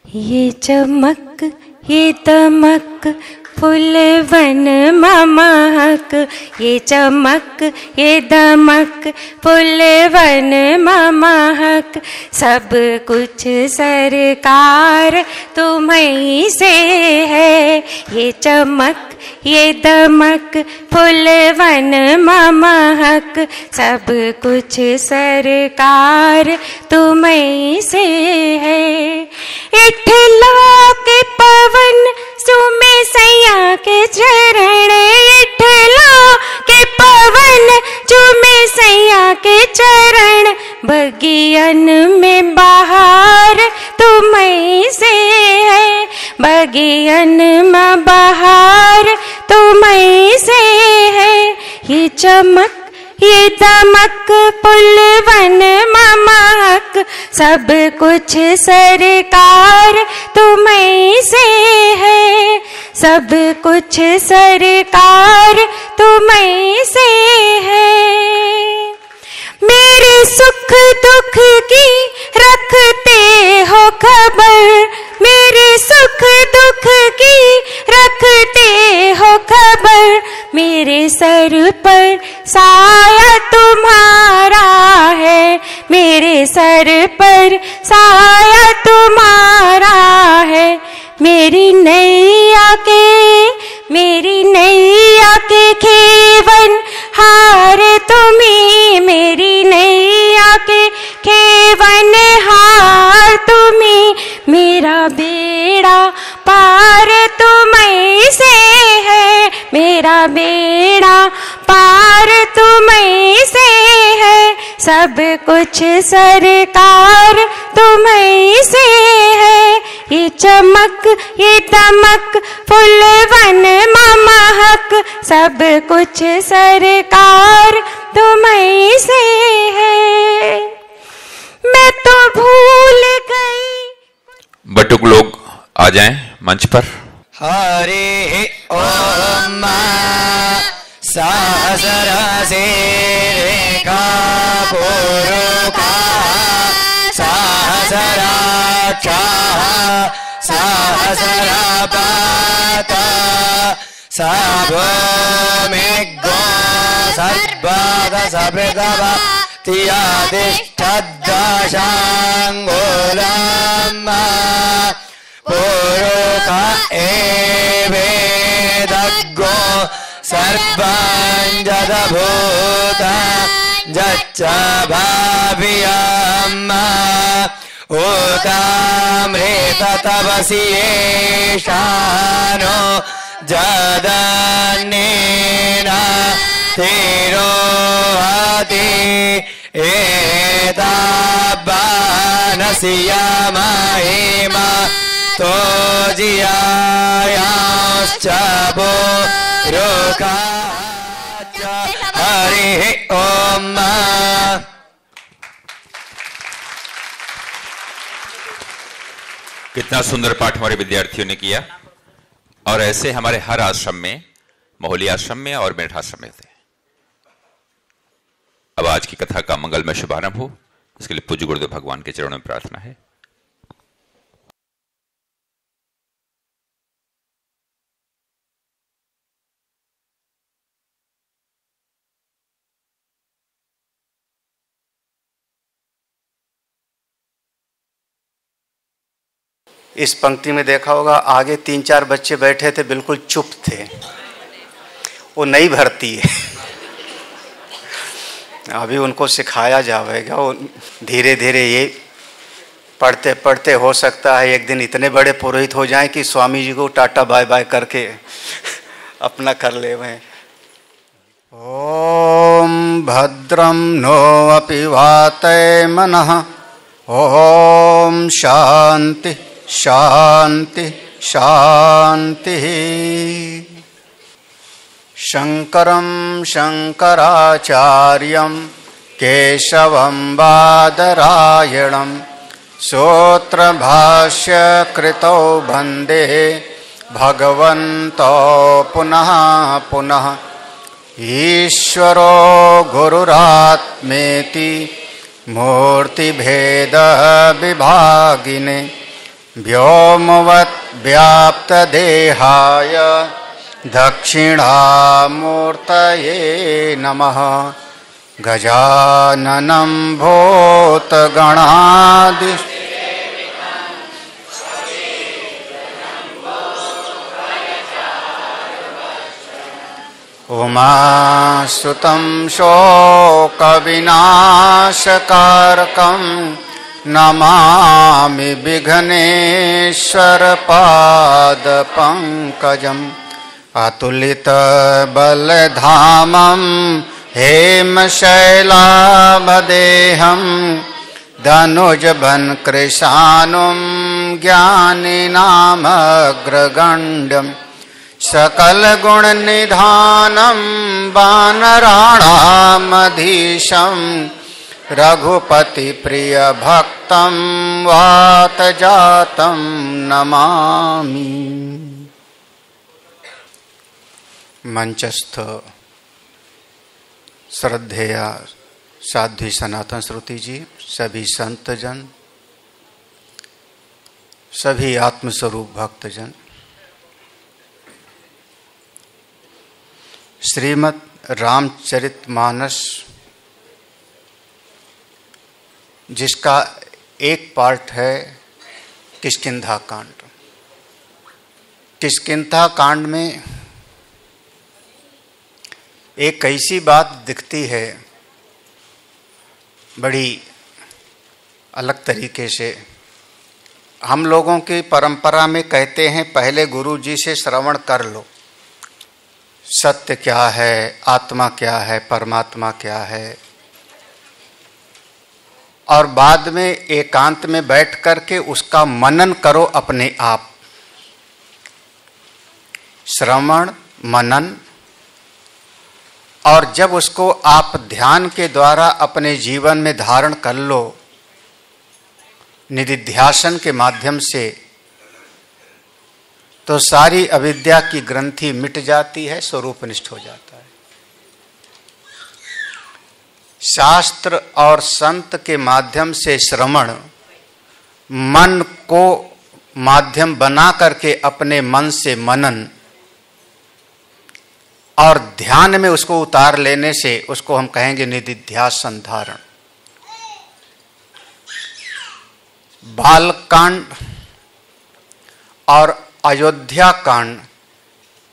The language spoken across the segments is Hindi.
ये चमक ये दमक फूलवन महक, ये चमक ये दमक फूलवन महक, सब कुछ सरकार तुम्हीं से है। ये चमक ये दमक फूलवन महक, सब कुछ सरकार तुम्हीं से है। इठला के पवन सुमे सैया के चरण, इठला के पवन चूमे सैया के चरण, बगियन में बहार तुम्हीं से है। बगियन में बहार तुम्हीं से है। ये चमक ये दमक फूलवन महक, सब कुछ सरकार तुम्हीं से है। सब कुछ सरकार तुम्हीं से है। मेरे सुख दुख की रखते हो खबर, मेरे सुख दुख की रखते हो खबर, मेरे सर पर साया तुम्हारा है। मेरे सर पर साया तुम्हारा है। मेरी नैया के खेवन हार तुम्हीं, मेरी नैया के खेवन हार तुम्हीं, मेरा बेड़ा पार तुम्हीं से है। मेरा बेड़ा पार तुम्हीं से है। सब कुछ सरकार तुम्हीं से है। ये चमक ये दमक फूलवन महक, सब कुछ सरकार तुम्हीं से है। मैं तो भूल गई। बटुक लोग आ जाएं मंच पर। हरि ओम सहस्र से रेखा पुरुषा सहस्राक्षा सहस्रपात सभूमिग्गो सर्वद सभृगव तियादिष्ठद्दशाङ्गुलम् पुरुषा एवेदग्गो सर्वं जदभूतं जच्च भाव्यम् उतामृत तपसि येषानो जदन्नेन तिरोहति एतावानसि यमहिमा तो जियायाश्च पुरुषाश्च। हरि ओम। कितना सुंदर पाठ हमारे विद्यार्थियों ने किया। और ऐसे हमारे हर आश्रम में, मोहली आश्रम में और मेरठ आश्रम में थे। अब आज की कथा का मंगलमय शुभारंभ हो, इसके लिए पूज्य गुरुदेव भगवान के चरणों में प्रार्थना है। इस पंक्ति में देखा होगा, आगे 3-4 बच्चे बैठे थे, बिल्कुल चुप थे। वो नई भर्ती है, अभी उनको सिखाया जाएगा। वो धीरे धीरे ये पढ़ते पढ़ते हो सकता है एक दिन इतने बड़े पुरोहित हो जाएं कि स्वामी जी को टाटा बाय बाय करके अपना कर ले वह। ओम भद्रम नो अपि वातये मनः। ओम शांति शांति शांति। शंकरं शंकराचार्यं केशवं बादरायणं सूत्रभाष्यकृतौ वन्दे भगवन्तौ पुनः पुनः। ईश्वरो गुरुरात्मेति मूर्तिभेद विभागिने व्योमवत् व्याप्त देहाय दक्षिणामूर्तये नमः। गजाननं भूतगणादि उमासुतं शोकविनाशकारकं नमामि विघ्नेश्वरपादपङ्कजम्। अतुलितबलधामं हेमशैलाभदेहं धनुजवन्कृशानुं ज्ञानिनामग्रगण्यम्। सकलगुणनिधानं वानराणामधीशं रघुपतिप्रियभक्तं वातजातं नमामि। मंचस्थ श्रद्धेय साध्वी सनातन श्रुति जी, सभी संतजन, सभी आत्मस्वरूप भक्तजन, श्रीमद् रामचरितमानस जिसका एक पार्ट है किष्किंधा कांड। किष्किंधा कांड में एक ऐसी बात दिखती है बड़ी अलग तरीके से। हम लोगों की परंपरा में कहते हैं पहले गुरु जी से श्रवण कर लो, सत्य क्या है, आत्मा क्या है, परमात्मा क्या है, और बाद में एकांत में बैठ करके उसका मनन करो अपने आप। श्रवण मनन, और जब उसको आप ध्यान के द्वारा अपने जीवन में धारण कर लो, निधिध्यासन के माध्यम से, तो सारी अविद्या की ग्रंथि मिट जाती है, स्वरूपनिष्ठ हो जाता है। शास्त्र और संत के माध्यम से श्रवण, मन को माध्यम बना करके अपने मन से मनन और ध्यान में उसको उतार लेने से उसको हम कहेंगे निधिध्यासन धारण। बालकांड और अयोध्या कांड,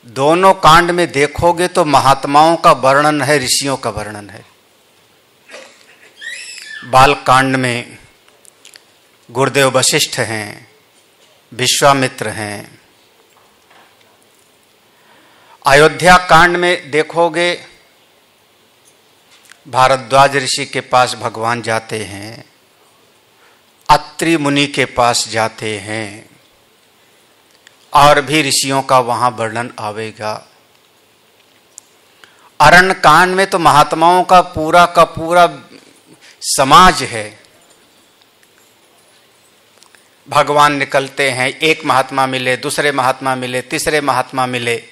दोनों कांड में देखोगे तो महात्माओं का वर्णन है, ऋषियों का वर्णन है। बालकांड में गुरुदेव वशिष्ठ हैं, विश्वामित्र हैं। अयोध्या कांड में देखोगे भारद्वाज ऋषि के पास भगवान जाते हैं, अत्रि मुनि के पास जाते हैं, और भी ऋषियों का वहां वर्णन आवेगा। अरण्य कांड में तो महात्माओं का पूरा समाज है। भगवान निकलते हैं, एक महात्मा मिले, दूसरे महात्मा मिले, तीसरे महात्मा मिले,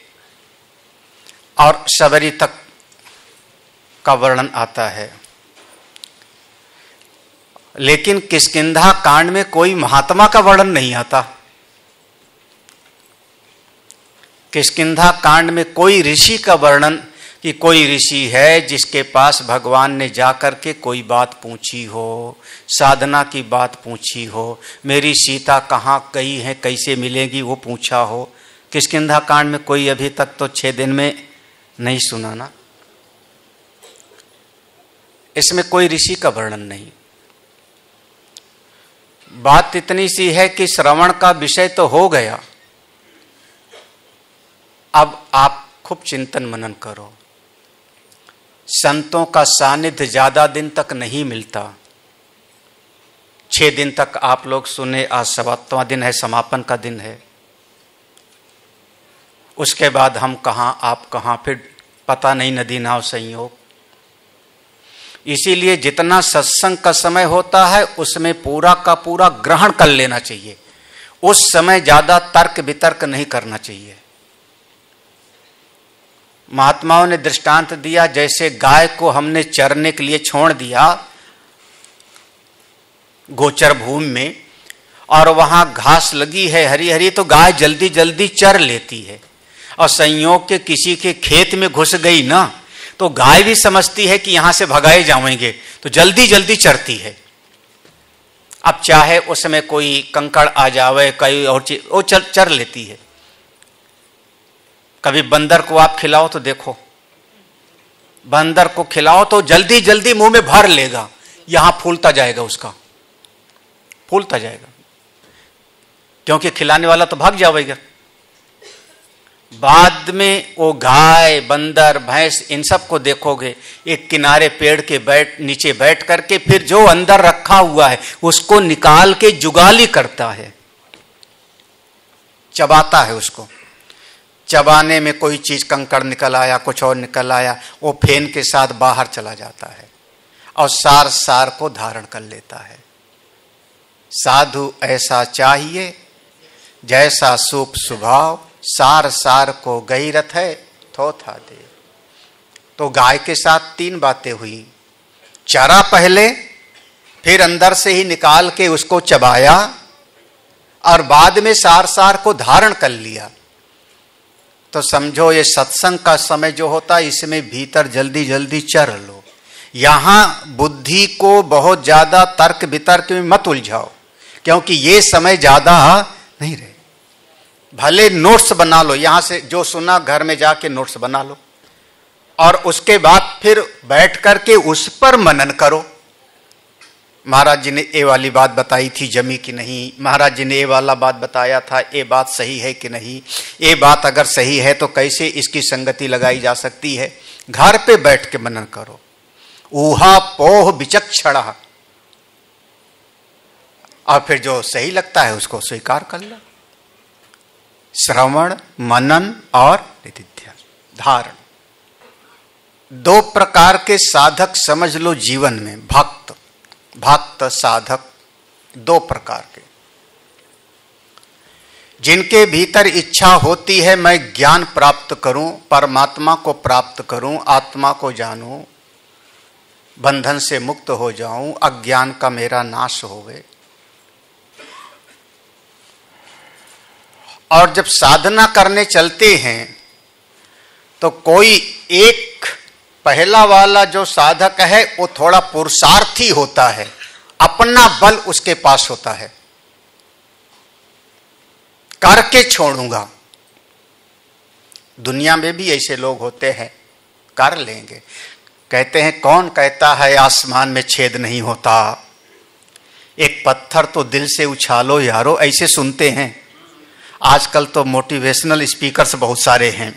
और शबरी तक का वर्णन आता है। लेकिन किष्किंधा कांड में कोई महात्मा का वर्णन नहीं आता। किष्किंधा कांड में कोई ऋषि का वर्णन, कि कोई ऋषि है जिसके पास भगवान ने जाकर के कोई बात पूछी हो, साधना की बात पूछी हो, मेरी सीता कहाँ गई है, कैसे मिलेगी, वो पूछा हो। किष्किंधा कांड में कोई अभी तक तो 6 दिन में नहीं सुना ना। इसमें कोई ऋषि का वर्णन नहीं। बात इतनी सी है कि श्रवण का विषय तो हो गया, अब आप खूब चिंतन मनन करो। संतों का सानिध्य ज्यादा दिन तक नहीं मिलता। 6 दिन तक आप लोग सुने, आज 7वां दिन है, समापन का दिन है। उसके बाद हम कहाँ, आप कहाँ, फिर पता नहीं, नदी नाव संयोग। इसीलिए जितना सत्संग का समय होता है उसमें पूरा का पूरा ग्रहण कर लेना चाहिए। उस समय ज्यादा तर्क वितर्क नहीं करना चाहिए। महात्माओं ने दृष्टांत दिया, जैसे गाय को हमने चरने के लिए छोड़ दिया गोचर भूमि में, और वहां घास लगी है हरी हरी, तो गाय जल्दी जल्दी चर लेती है। और संयोग के किसी के खेत में घुस गई ना, तो गाय भी समझती है कि यहां से भगाए जाएंगे, तो जल्दी जल्दी चरती है। अब चाहे उसमें कोई कंकड़ आ जावे, कोई और चीज, वो चर लेती है। कभी बंदर को आप खिलाओ तो देखो, बंदर को खिलाओ तो जल्दी जल्दी मुंह में भर लेगा, यहां फूलता जाएगा, उसका फूलता जाएगा, क्योंकि खिलाने वाला तो भाग जाएगा। बाद में वो गाय, बंदर, भैंस, इन सब को देखोगे एक किनारे पेड़ के नीचे बैठ करके फिर जो अंदर रखा हुआ है उसको निकाल के जुगाली करता है, चबाता है उसको। चबाने में कोई चीज कंकड़ निकल आया, कुछ और निकल आया, वो फेन के साथ बाहर चला जाता है और सार सार को धारण कर लेता है। साधु ऐसा चाहिए जैसा सूप स्वभाव, सार सार को गैरत है थोथा दे। तो गाय के साथ 3 बातें हुई, चरा पहले, फिर अंदर से ही निकाल के उसको चबाया, और बाद में सार सार को धारण कर लिया। तो समझो ये सत्संग का समय जो होता है, इसमें भीतर जल्दी जल्दी चर लो। यहां बुद्धि को बहुत ज्यादा तर्क वितर्क में मत उलझाओ, क्योंकि ये समय ज्यादा नहीं रहे। भले नोट्स बना लो, यहां से जो सुना घर में जाके नोट्स बना लो, और उसके बाद फिर बैठ करके उस पर मनन करो। महाराज जी ने ये वाली बात बताई थी, जमी कि नहीं, महाराज जी ने ये वाला बात बताया था, ये बात सही है कि नहीं, ये बात अगर सही है तो कैसे इसकी संगति लगाई जा सकती है। घर पे बैठ के मनन करो। ऊहा पोह विचक्षण, और फिर जो सही लगता है उसको स्वीकार कर लो। श्रवण, मनन और निधिध्यासन, धारण, 2 प्रकार के साधक समझ लो जीवन में। भक्त साधक 2 प्रकार के, जिनके भीतर इच्छा होती है मैं ज्ञान प्राप्त करूं, परमात्मा को प्राप्त करूं, आत्मा को जानूं, बंधन से मुक्त हो जाऊं, अज्ञान का मेरा नाश होवे। और जब साधना करने चलते हैं तो कोई एक पहला वाला जो साधक है वो थोड़ा पुरुषार्थी होता है, अपना बल उसके पास होता है, करके छोड़ूंगा। दुनिया में भी ऐसे लोग होते हैं, कर लेंगे। कहते हैं कौन कहता है आसमान में छेद नहीं होता, एक पत्थर तो दिल से उछालो यारो, ऐसे सुनते हैं। आजकल तो मोटिवेशनल स्पीकर्स बहुत सारे हैं।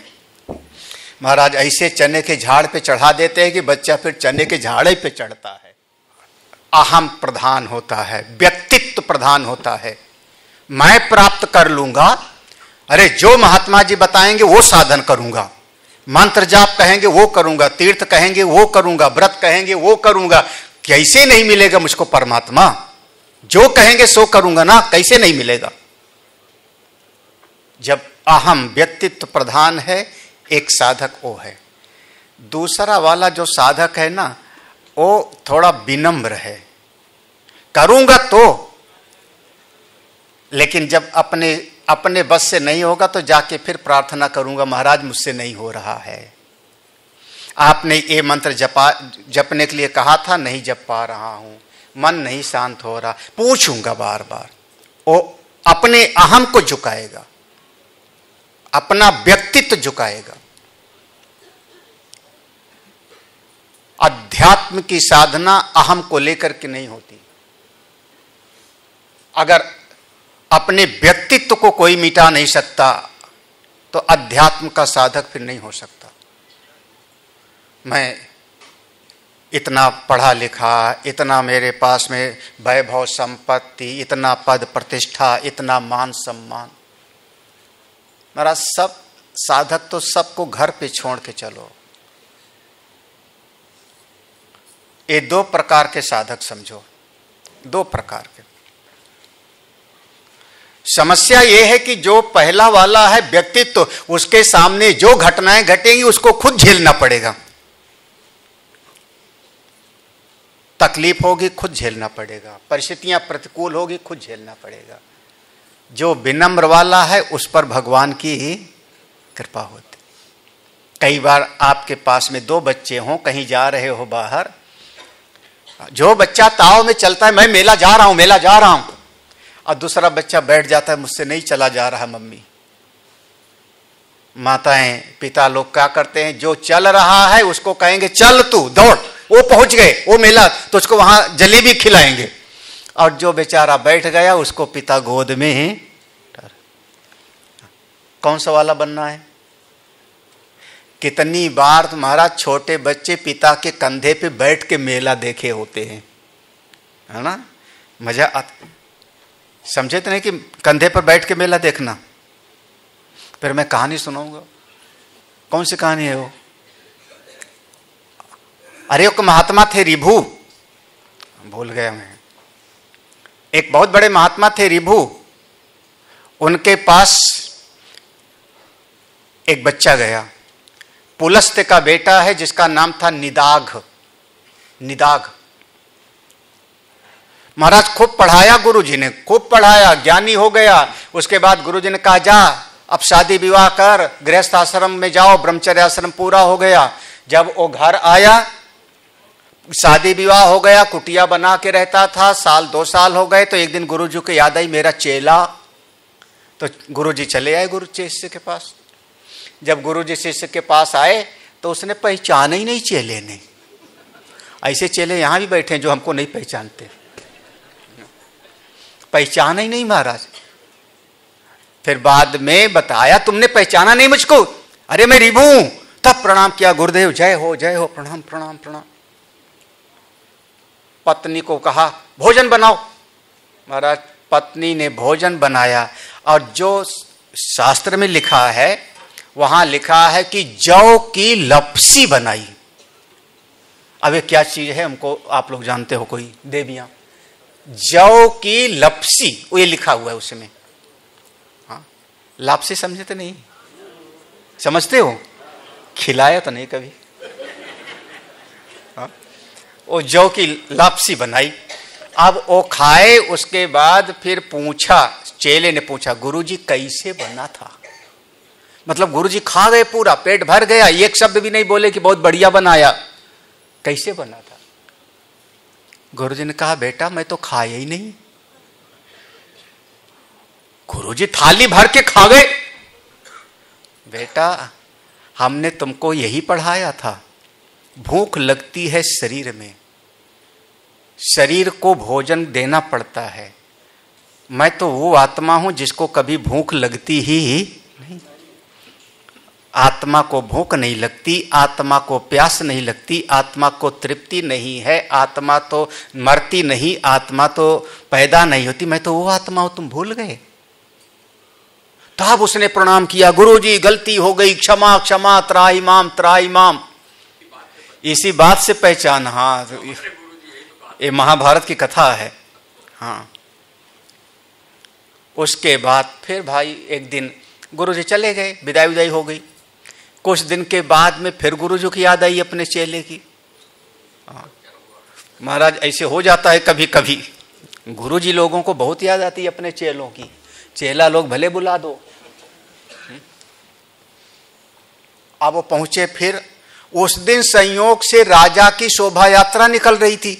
महाराज ऐसे चने के झाड़ पे चढ़ा देते हैं कि बच्चा फिर चने के झाड़े पे चढ़ता है। अहम प्रधान होता है, व्यक्तित्व प्रधान होता है, मैं प्राप्त कर लूंगा। अरे जो महात्मा जी बताएंगे वो साधन करूंगा, मंत्र जाप कहेंगे वो करूंगा, तीर्थ कहेंगे वो करूंगा, व्रत कहेंगे वो करूंगा। कैसे नहीं मिलेगा मुझको परमात्मा? जो कहेंगे सो करूंगा ना, कैसे नहीं मिलेगा? जब अहम व्यक्तित्व प्रधान है, एक साधक वो है। दूसरा वाला जो साधक है ना, वो थोड़ा विनम्र है, करूंगा तो, लेकिन जब अपने बस से नहीं होगा तो जाके फिर प्रार्थना करूंगा, महाराज मुझसे नहीं हो रहा है, आपने ये मंत्र जपने के लिए कहा था, नहीं जप पा रहा हूं, मन नहीं शांत हो रहा, पूछूंगा बार बार। वो अपने अहम को झुकाएगा, अपना व्यक्तित्व झुकाएगा। अध्यात्म की साधना अहम को लेकर के नहीं होती। अगर अपने व्यक्तित्व को कोई मिटा नहीं सकता तो अध्यात्म का साधक फिर नहीं हो सकता। मैं इतना पढ़ा लिखा, इतना मेरे पास में वैभव संपत्ति, इतना पद प्रतिष्ठा, इतना मान सम्मान, मेरा सब साधक तो सबको घर पे छोड़ के चलो। ये 2 प्रकार के साधक समझो, 2 प्रकार के। समस्या ये है कि जो पहला वाला है व्यक्तित्व, उसके सामने जो घटनाएं घटेंगी उसको खुद झेलना पड़ेगा। तकलीफ होगी खुद झेलना पड़ेगा, परिस्थितियां प्रतिकूल होगी खुद झेलना पड़ेगा। जो विनम्र वाला है उस पर भगवान की कृपा होती। कई बार आपके पास में 2 बच्चे हों, कहीं जा रहे हो बाहर, जो बच्चा ताव में चलता है मैं मेला जा रहा हूं, मेला जा रहा हूं, और दूसरा बच्चा बैठ जाता है मुझसे नहीं चला जा रहा मम्मी। माताएं पिता लोग क्या करते हैं, जो चल रहा है उसको कहेंगे चल तू दौड़, वो पहुंच गए वो मेला, तो उसको वहां जलेबी खिलाएंगे, और जो बेचारा बैठ गया उसको पिता गोद में ही। कौन सा वाला बनना है? कितनी बार तुम्हारा छोटे बच्चे पिता के कंधे पे बैठ के मेला देखे होते हैं, है ना, मजा आता। समझे तो नहीं कि कंधे पर बैठ के मेला देखना। फिर मैं कहानी सुनाऊंगा। कौन सी कहानी है वो? अरे एक महात्मा थे रिभु, भूल गया मैं। एक बहुत बड़े महात्मा थे रिभु, उनके पास एक बच्चा गया। पुलस्त्य का बेटा है जिसका नाम था निदाघ। निदाघ महाराज खूब पढ़ाया, गुरुजी ने खूब पढ़ाया, ज्ञानी हो गया। उसके बाद गुरुजी ने कहा जा अब शादी विवाह कर, गृहस्थ आश्रम में जाओ, ब्रह्मचर्य आश्रम पूरा हो गया। जब वो घर आया, शादी विवाह हो गया, कुटिया बना के रहता था, 1-2 साल हो गए, तो एक दिन गुरुजी को याद आई मेरा चेला। तो गुरुजी चले आए गुरु शिष्य के पास। जब गुरुजी शिष्य के पास आए तो उसने पहचाना ही नहीं चेले ने। ऐसे चेले यहां भी बैठे हैं जो हमको नहीं पहचानते, पहचाना ही नहीं महाराज। फिर बाद में बताया तुमने पहचाना नहीं मुझको? अरे मैं रिभु हूं। तब प्रणाम किया, गुरुदेव जय हो प्रणाम प्रणाम प्रणाम। पत्नी को कहा भोजन बनाओ। महाराज पत्नी ने भोजन बनाया, और जो शास्त्र में लिखा है वहां लिखा है कि जौ की लपसी बनाई। अब ये क्या चीज है हमको आप लोग जानते हो कोई? देवियां, जौ की लपसी, वो ये लिखा हुआ है उसमें। हाँ, लापसी समझे तो नहीं? समझते हो? खिलाया तो नहीं कभी? हाँ? वो जौ की लापसी बनाई। अब वो खाए, उसके बाद फिर पूछा, चेले ने पूछा गुरुजी कैसे बना था? मतलब गुरुजी खा गए, पूरा पेट भर गया, एक शब्द भी नहीं बोले कि बहुत बढ़िया बनाया, कैसे बना था? गुरुजी ने कहा बेटा मैं तो खाया ही नहीं। गुरुजी थाली भर के खा गए। बेटा हमने तुमको यही पढ़ाया था, भूख लगती है शरीर में, शरीर को भोजन देना पड़ता है। मैं तो वो आत्मा हूं जिसको कभी भूख लगती ही नहीं। आत्मा को भूख नहीं लगती, आत्मा को प्यास नहीं लगती, आत्मा को तृप्ति नहीं है, आत्मा तो मरती नहीं, आत्मा तो पैदा नहीं होती। मैं तो वो आत्मा हूं, तुम भूल गए। तब उसने प्रणाम किया, गुरुजी गलती हो गई, क्षमा क्षमा, त्राहिमाम त्राहिमाम। इसी बात से पहचान। हाँ, ये महाभारत की कथा है। हाँ, उसके बाद फिर भाई एक दिन गुरुजी चले गए, विदाई विदाई हो गई। कुछ दिन के बाद में फिर गुरुजी की याद आई अपने चेले की। महाराज ऐसे हो जाता है कभी कभी, गुरुजी लोगों को बहुत याद आती है अपने चेलों की। चेला लोग भले बुला दो। अब वो पहुंचे, फिर उस दिन संयोग से राजा की शोभा यात्रा निकल रही थी।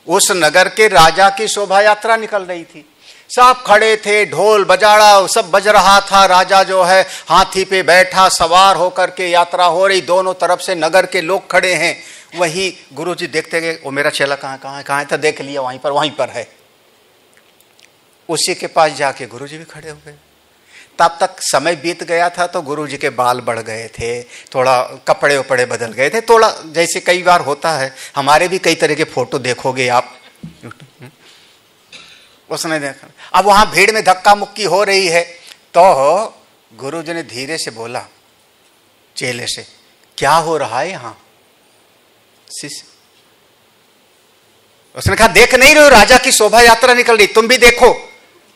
उस नगर के राजा की शोभा यात्रा निकल रही थी। सब खड़े थे, ढोल बजाड़ा सब बज रहा था। राजा जो है हाथी पे बैठा सवार होकर के यात्रा हो रही, दोनों तरफ से नगर के लोग खड़े हैं। वहीं गुरुजी देखते गए, वो मेरा चेला कहाँ है? तो देख लिया, वहीं पर है। उसी के पास जाके गुरुजी भी खड़े हो गए। तब तक समय बीत गया था, तो गुरुजी के बाल बढ़ गए थे, थोड़ा कपड़े उपड़े बदल गए थे, थोड़ा जैसे कई बार होता है। हमारे भी कई तरह के फोटो देखोगे आप। उसने देखा, अब वहां भीड़ में धक्का मुक्की हो रही है, तो गुरुजी ने धीरे से बोला चेले से, क्या हो रहा है यहां? शिष्य उसने कहा देख नहीं रहे, राजा की शोभा यात्रा निकल रही, तुम भी देखो।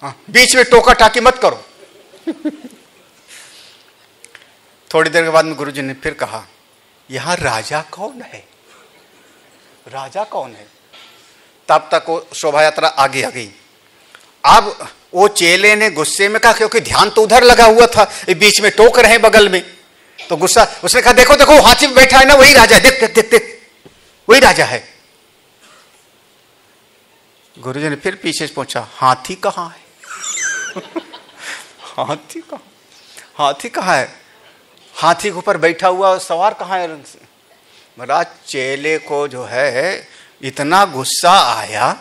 बीच में टोका टाकी मत करो। थोड़ी देर के बाद में गुरुजी ने फिर कहा, यहां राजा कौन है? राजा कौन है। तब तक वो शोभा यात्रा आगे आ गई। अब वो चेले ने गुस्से में कहा, क्योंकि ध्यान तो उधर लगा हुआ था, बीच में टोक रहे बगल में, तो गुस्सा, उसने कहा देखो देखो हाथी पे बैठा है ना, वही राजा है, देख देख देख देख, वही राजा है। गुरुजी ने फिर पीछे से पूछा, हाथी कहाँ है? हाथी कहाँ, हाथी कहाँ है? हाथी के ऊपर बैठा हुआ सवार कहाँ है? महाराज चेले को जो है इतना गुस्सा आया,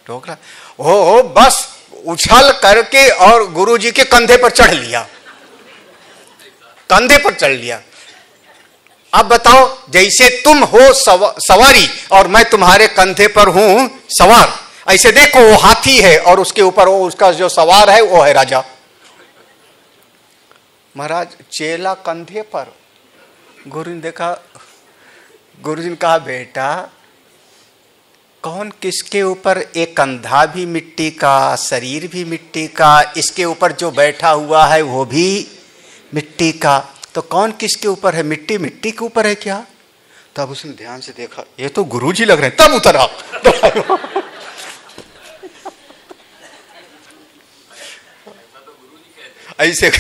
टोकरा, ओ बस उछल करके और गुरुजी के कंधे पर चढ़ लिया, कंधे पर चढ़ लिया। अब बताओ, जैसे तुम हो सवारी और मैं तुम्हारे कंधे पर हूं सवार, ऐसे देखो वो हाथी है और उसके ऊपर वो उसका जो सवार है वो है राजा। महाराज चेला कंधे पर, गुरु ने देखा, गुरुजी ने कहा बेटा कौन किसके ऊपर, एक कंधा भी मिट्टी का, शरीर भी मिट्टी का, इसके ऊपर जो बैठा हुआ है वो भी मिट्टी का, तो कौन किसके ऊपर है? मिट्टी मिट्टी के ऊपर है क्या? तब उसने ध्यान से देखा, ये तो गुरुजी लग रहे हैं, तब उतरा। ऐसे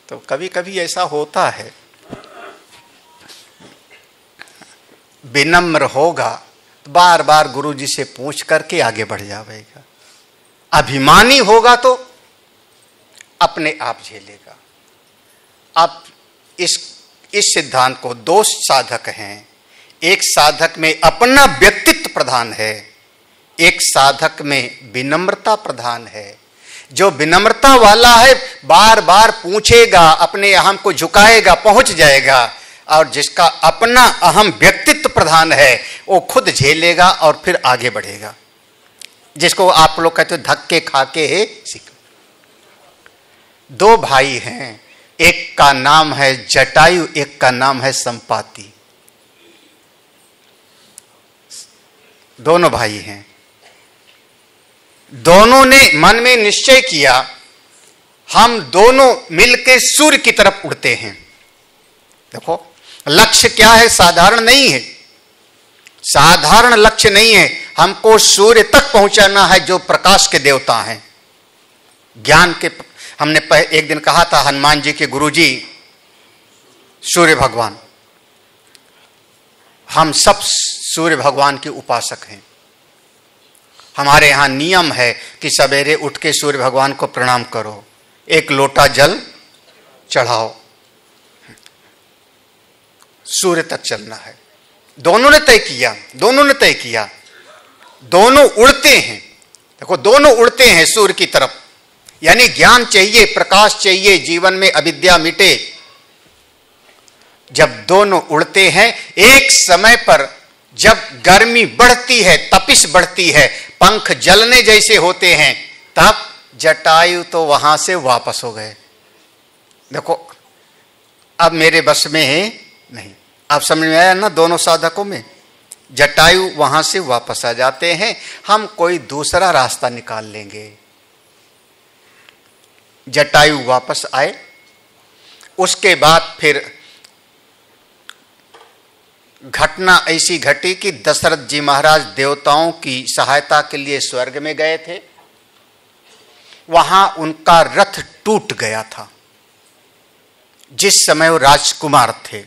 तो कभी कभी ऐसा होता है। विनम्र होगा तो बार बार गुरुजी से पूछ करके आगे बढ़ जाएगा। अभिमानी होगा तो अपने आप झेलेगा। अब इस सिद्धांत को दो साधक हैं, एक साधक में अपना व्यक्तित्व प्रधान है, एक साधक में विनम्रता प्रधान है। जो विनम्रता वाला है बार बार पूछेगा, अपने अहम को झुकाएगा, पहुंच जाएगा, और जिसका अपना अहम व्यक्तित्व प्रधान है वो खुद झेलेगा और फिर आगे बढ़ेगा, जिसको आप लोग कहते हो धक्के खा के सीख। दो भाई हैं, एक का नाम है जटायु, एक का नाम है संपाति। दोनों भाई हैं। दोनों ने मन में निश्चय किया हम दोनों मिलकर सूर्य की तरफ उड़ते हैं। देखो लक्ष्य क्या है, साधारण नहीं है, साधारण लक्ष्य नहीं है, हमको सूर्य तक पहुंचाना है जो प्रकाश के देवता हैं, ज्ञान के। हमने एक दिन कहा था हनुमान जी के गुरुजी सूर्य भगवान, हम सब सूर्य भगवान के उपासक हैं। हमारे यहां नियम है कि सवेरे उठ के सूर्य भगवान को प्रणाम करो, एक लोटा जल चढ़ाओ, सूर्य तक चलना है। दोनों ने तय किया, दोनों ने तय किया, दोनों उड़ते हैं। देखो दोनों उड़ते हैं सूर्य की तरफ, यानी ज्ञान चाहिए, प्रकाश चाहिए, जीवन में अविद्या मिटे। जब दोनों उड़ते हैं एक समय पर, जब गर्मी बढ़ती है, तपिश बढ़ती है, पंख जलने जैसे होते हैं, तब जटायु तो वहां से वापस हो गए। देखो अब मेरे बस में है नहीं, आप समझ में आया ना दोनों साधकों में। जटायु वहां से वापस आ जाते हैं, हम कोई दूसरा रास्ता निकाल लेंगे। जटायु वापस आए, उसके बाद फिर घटना ऐसी घटी कि दशरथ जी महाराज देवताओं की सहायता के लिए स्वर्ग में गए थे। वहां उनका रथ टूट गया था। जिस समय वो राजकुमार थे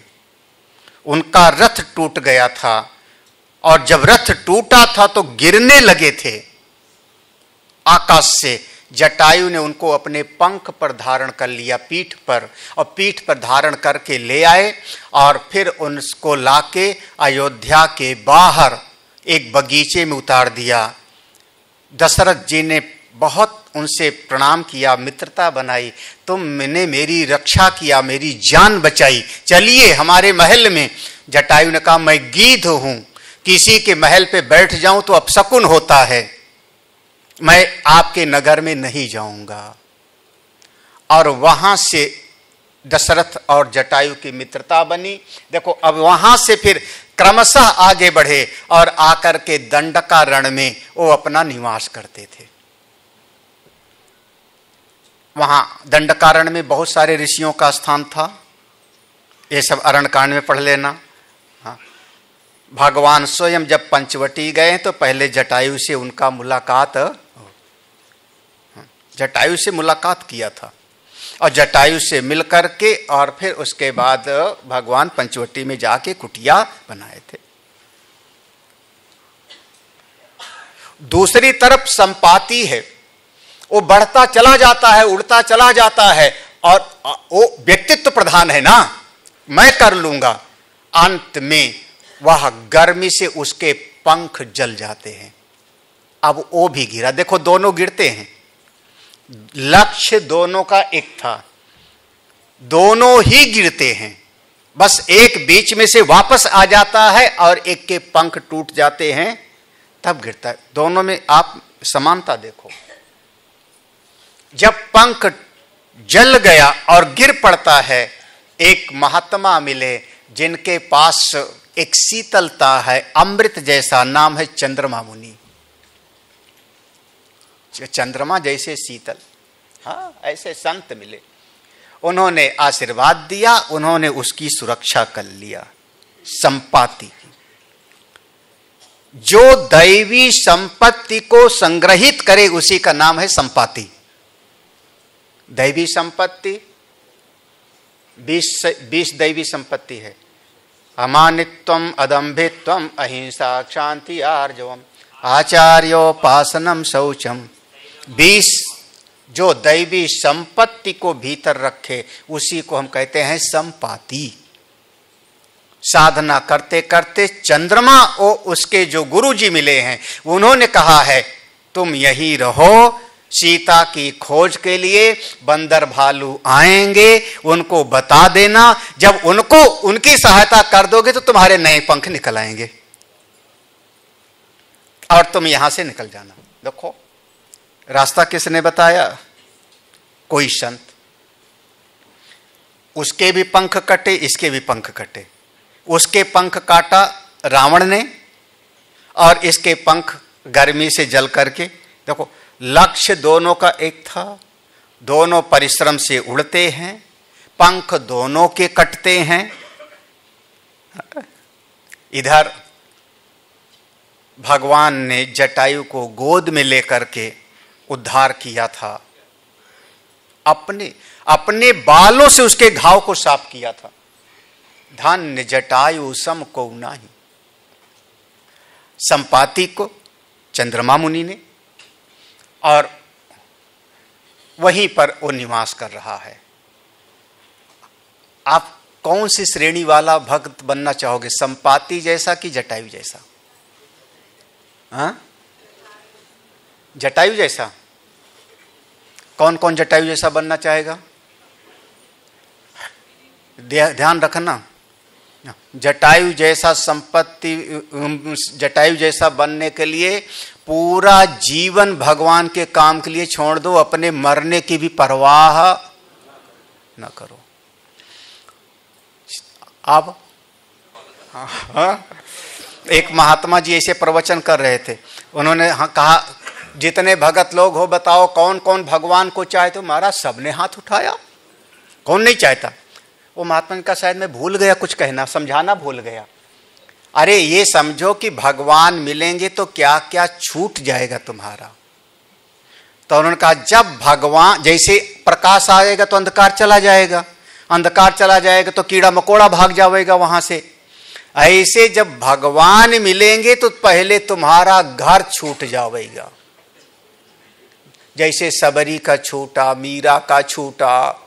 उनका रथ टूट गया था, और जब रथ टूटा था तो गिरने लगे थे आकाश से। जटायु ने उनको अपने पंख पर धारण कर लिया, पीठ पर, और पीठ पर धारण करके ले आए, और फिर उनको लाके अयोध्या के बाहर एक बगीचे में उतार दिया। दशरथ जी ने बहुत उनसे प्रणाम किया, मित्रता बनाई, तुमने मेरी रक्षा किया, मेरी जान बचाई, चलिए हमारे महल में। जटायु ने कहा मैं गीध हूं, किसी के महल पे बैठ जाऊं तो अपशकुन होता है, मैं आपके नगर में नहीं जाऊंगा। और वहां से दशरथ और जटायु की मित्रता बनी। देखो अब वहां से फिर क्रमशः आगे बढ़े और आकर के दंडकारण्य में वो अपना निवास करते थे। वहां दंडकारण्य में बहुत सारे ऋषियों का स्थान था। ये सब अरणकांड में पढ़ लेना। हाँ, भगवान स्वयं जब पंचवटी गए तो पहले जटायु से उनका मुलाकात, जटायु से मुलाकात किया था और जटायु से मिल करके और फिर उसके बाद भगवान पंचवटी में जाके कुटिया बनाए थे। दूसरी तरफ संपाति है, वो बढ़ता चला जाता है, उड़ता चला जाता है और वो व्यक्तित्व प्रधान है ना, मैं कर लूंगा। अंत में वह गर्मी से उसके पंख जल जाते हैं। अब वो भी गिरा, देखो दोनों गिरते हैं, लक्ष्य दोनों का एक था, दोनों ही गिरते हैं, बस एक बीच में से वापस आ जाता है और एक के पंख टूट जाते हैं तब गिरता है। दोनों में आप समानता देखो। जब पंख जल गया और गिर पड़ता है, एक महात्मा मिले जिनके पास एक शीतलता है, अमृत जैसा, नाम है चंद्रमा मुनि। चंद्रमा जैसे शीतल, हाँ ऐसे संत मिले, उन्होंने आशीर्वाद दिया, उन्होंने उसकी सुरक्षा कर लिया। संपाति, जो दैवी संपत्ति को संग्रहित करे उसी का नाम है संपाति। दैवी संपत्ति 20 दैवी संपत्ति है। अमानित्वम, अदम्भित्वम, अहिंसा, क्षांति, आर्जवम, आचार्योपासनम, शौचम। 20 जो दैवी संपत्ति को भीतर रखे उसी को हम कहते हैं संपाति। साधना करते करते चंद्रमा और उसके जो गुरुजी मिले हैं उन्होंने कहा है तुम यही रहो, सीता की खोज के लिए बंदर भालू आएंगे, उनको बता देना, जब उनको उनकी सहायता कर दोगे तो तुम्हारे नए पंख निकल आएंगे और तुम यहां से निकल जाना। देखो रास्ता किसने बताया? कोई संत। उसके भी पंख कटे, इसके भी पंख कटे। उसके पंख काटा रावण ने और इसके पंख गर्मी से जल करके। देखो लक्ष्य दोनों का एक था, दोनों परिश्रम से उड़ते हैं, पंख दोनों के कटते हैं। इधर भगवान ने जटायु को गोद में लेकर के उद्धार किया था, अपने बालों से उसके घाव को साफ किया था। धन्य जटायु सम को नाही। संपाति को चंद्रमा मुनि ने, और वहीं पर वो निवास कर रहा है। आप कौन सी श्रेणी वाला भक्त बनना चाहोगे, संपाति जैसा कि जटायु जैसा? हाँ, जटायु जैसा। कौन कौन जटायु जैसा बनना चाहेगा? ध्यान रखना, जटायु जैसा संपत्ति, जटायु जैसा बनने के लिए पूरा जीवन भगवान के काम के लिए छोड़ दो, अपने मरने की भी परवाह न करो। अब एक महात्मा जी ऐसे प्रवचन कर रहे थे, उन्होंने कहा जितने भगत लोग हो बताओ कौन कौन भगवान को चाहे? तो महाराज सबने हाथ उठाया, कौन नहीं चाहता? वो महात्मा का शायद मैं भूल गया कुछ कहना, समझाना भूल गया। अरे ये समझो कि भगवान मिलेंगे तो क्या क्या छूट जाएगा तुम्हारा। तो उन्होंने कहा जब भगवान, जैसे प्रकाश आएगा तो अंधकार चला जाएगा, अंधकार चला जाएगा तो कीड़ा मकोड़ा भाग जाएगा वहां से, ऐसे जब भगवान मिलेंगे तो पहले तुम्हारा घर छूट जाएगा। जैसे सबरी का छूटा, मीरा का छूटा,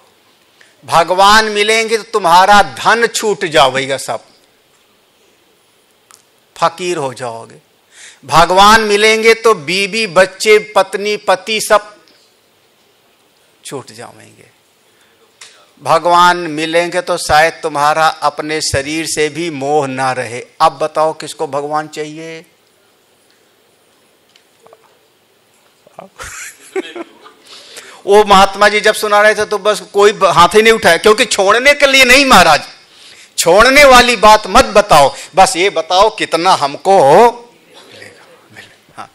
भगवान मिलेंगे तो तुम्हारा धन छूट जाएगा, सब फकीर हो जाओगे। भगवान मिलेंगे तो बीवी बच्चे पत्नी पति सब छूट जाएंगे। भगवान मिलेंगे तो शायद तुम्हारा अपने शरीर से भी मोह ना रहे। अब बताओ किसको भगवान चाहिए? वो महात्मा जी जब सुना रहे थे तो बस कोई हाथ ही नहीं उठाया, क्योंकि छोड़ने के लिए नहीं महाराज, छोड़ने वाली बात मत बताओ, बस ये बताओ कितना हमको मिलेगा। हाँ,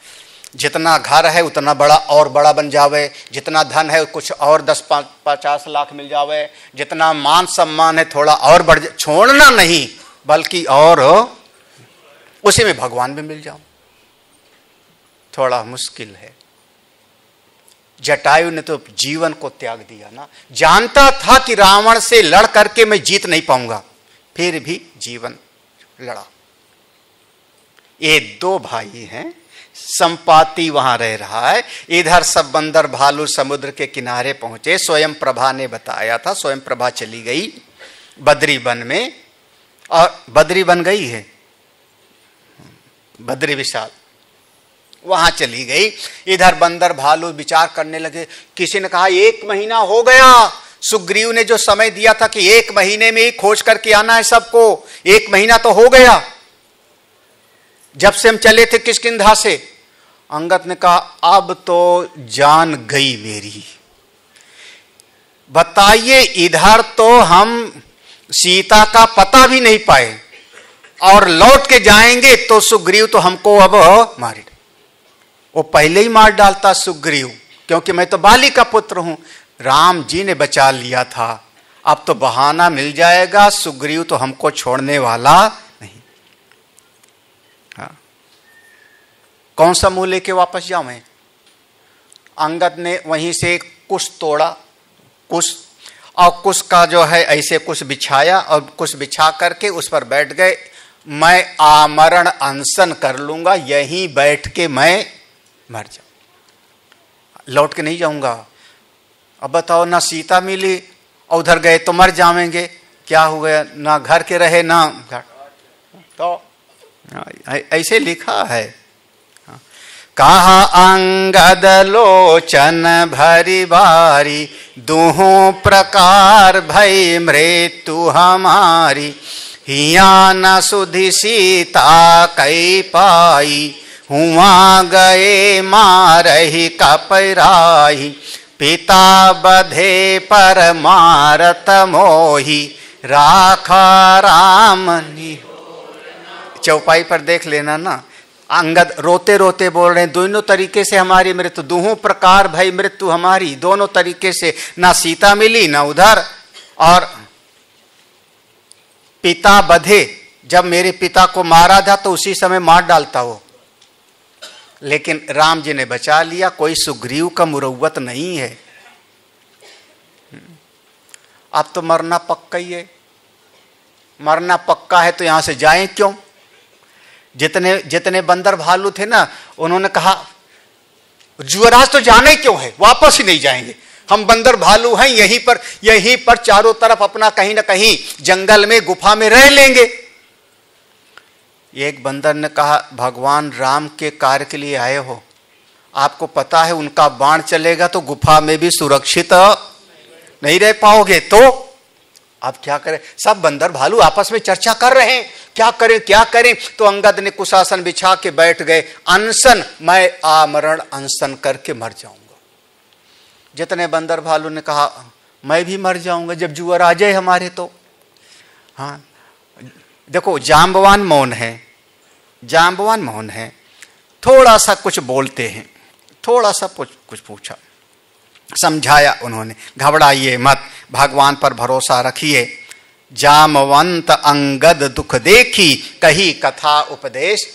जितना घर है उतना बड़ा और बड़ा बन जावे, जितना धन है कुछ और 10-50 लाख मिल जावे, जितना मान सम्मान है थोड़ा और बढ़ जाए, छोड़ना नहीं बल्कि और उसी में भगवान भी मिल जाओ, थोड़ा मुश्किल है। जटायु ने तो जीवन को त्याग दिया ना, जानता था कि रावण से लड़ करके मैं जीत नहीं पाऊंगा, फिर भी जीवन लड़ा। ये 2 भाई हैं, संपाति वहां रह रहा है, इधर सब बंदर भालू समुद्र के किनारे पहुंचे। स्वयं प्रभा ने बताया था, स्वयं प्रभा चली गई बद्री वन में, और बद्री बन गई है बद्री विशाल, वहां चली गई। इधर बंदर भालू विचार करने लगे। किसी ने कहा 1 महीना हो गया, सुग्रीव ने जो समय दिया था कि 1 महीने में ही खोज करके आना है सबको, 1 महीना तो हो गया जब से हम चले थे किष्किंधा से। अंगद ने कहा अब तो जान गई मेरी, बताइए इधर तो हम सीता का पता भी नहीं पाए और लौट के जाएंगे तो सुग्रीव तो हमको अब मारे। वो पहले ही मार डालता सुग्रीव, क्योंकि मैं तो बाली का पुत्र हूं, राम जी ने बचा लिया था, अब तो बहाना मिल जाएगा, सुग्रीव तो हमको छोड़ने वाला नहीं। हाँ। कौन सा मुंह लेके वापस जाऊं मैं? अंगद ने वहीं से कुश तोड़ा, कुश, और कुश का जो है ऐसे कुश बिछाया और कुश बिछा करके उस पर बैठ गए। मैं आमरण अनशन कर लूंगा, यहीं बैठ के मैं मर जाऊं, लौट के नहीं जाऊंगा। अब बताओ, ना सीता मिली और उधर गए तो मर जाएंगे, क्या हो गया, ना घर के रहे ना घर, तो ऐसे लिखा है। कहा अंगद लोचन भरी बारी, दुहों प्रकार भई मृत्यु हमारी, हिया न सुधि सीता कई पाई, हुआ गए मारही कपराही, पिता बधे पर मारत मोही, राखा राम नि। चौपाई पर देख लेना ना, अंगद रोते रोते बोल रहे हैं, दोनों तरीके से हमारी मृत्यु, दुहों प्रकार भई मृत्यु हमारी, दोनों तरीके से, ना सीता मिली ना उधर, और पिता बधे, जब मेरे पिता को मारा था तो उसी समय मार डालता वो, लेकिन राम जी ने बचा लिया। कोई सुग्रीव का मुरव्वत नहीं है, अब तो मरना पक्का ही है, मरना पक्का है तो यहां से जाएं क्यों? जितने जितने बंदर भालू थे ना, उन्होंने कहा युवराज तो जाने क्यों है, वापस ही नहीं जाएंगे, हम बंदर भालू हैं, यहीं पर चारों तरफ अपना कहीं ना कहीं जंगल में गुफा में रह लेंगे। एक बंदर ने कहा भगवान राम के कार्य के लिए आए हो, आपको पता है उनका बाण चलेगा तो गुफा में भी सुरक्षित नहीं रह पाओगे, तो अब क्या करें? सब बंदर भालू आपस में चर्चा कर रहे हैं, क्या करें क्या करें। तो अंगद ने कुशासन बिछा के बैठ गए, अनशन, मैं आमरण अनशन करके मर जाऊंगा। जितने बंदर भालू ने कहा मैं भी मर जाऊंगा जब जुआ आ जाए हमारे तो। हाँ देखो, जाम्बवान मौन है, जाम्बवान मौन है, थोड़ा सा कुछ बोलते हैं, थोड़ा सा कुछ पूछा, समझाया उन्होंने, घबराइए मत, भगवान पर भरोसा रखिए। जामवंत अंगद दुख देखी, कही कथा उपदेश,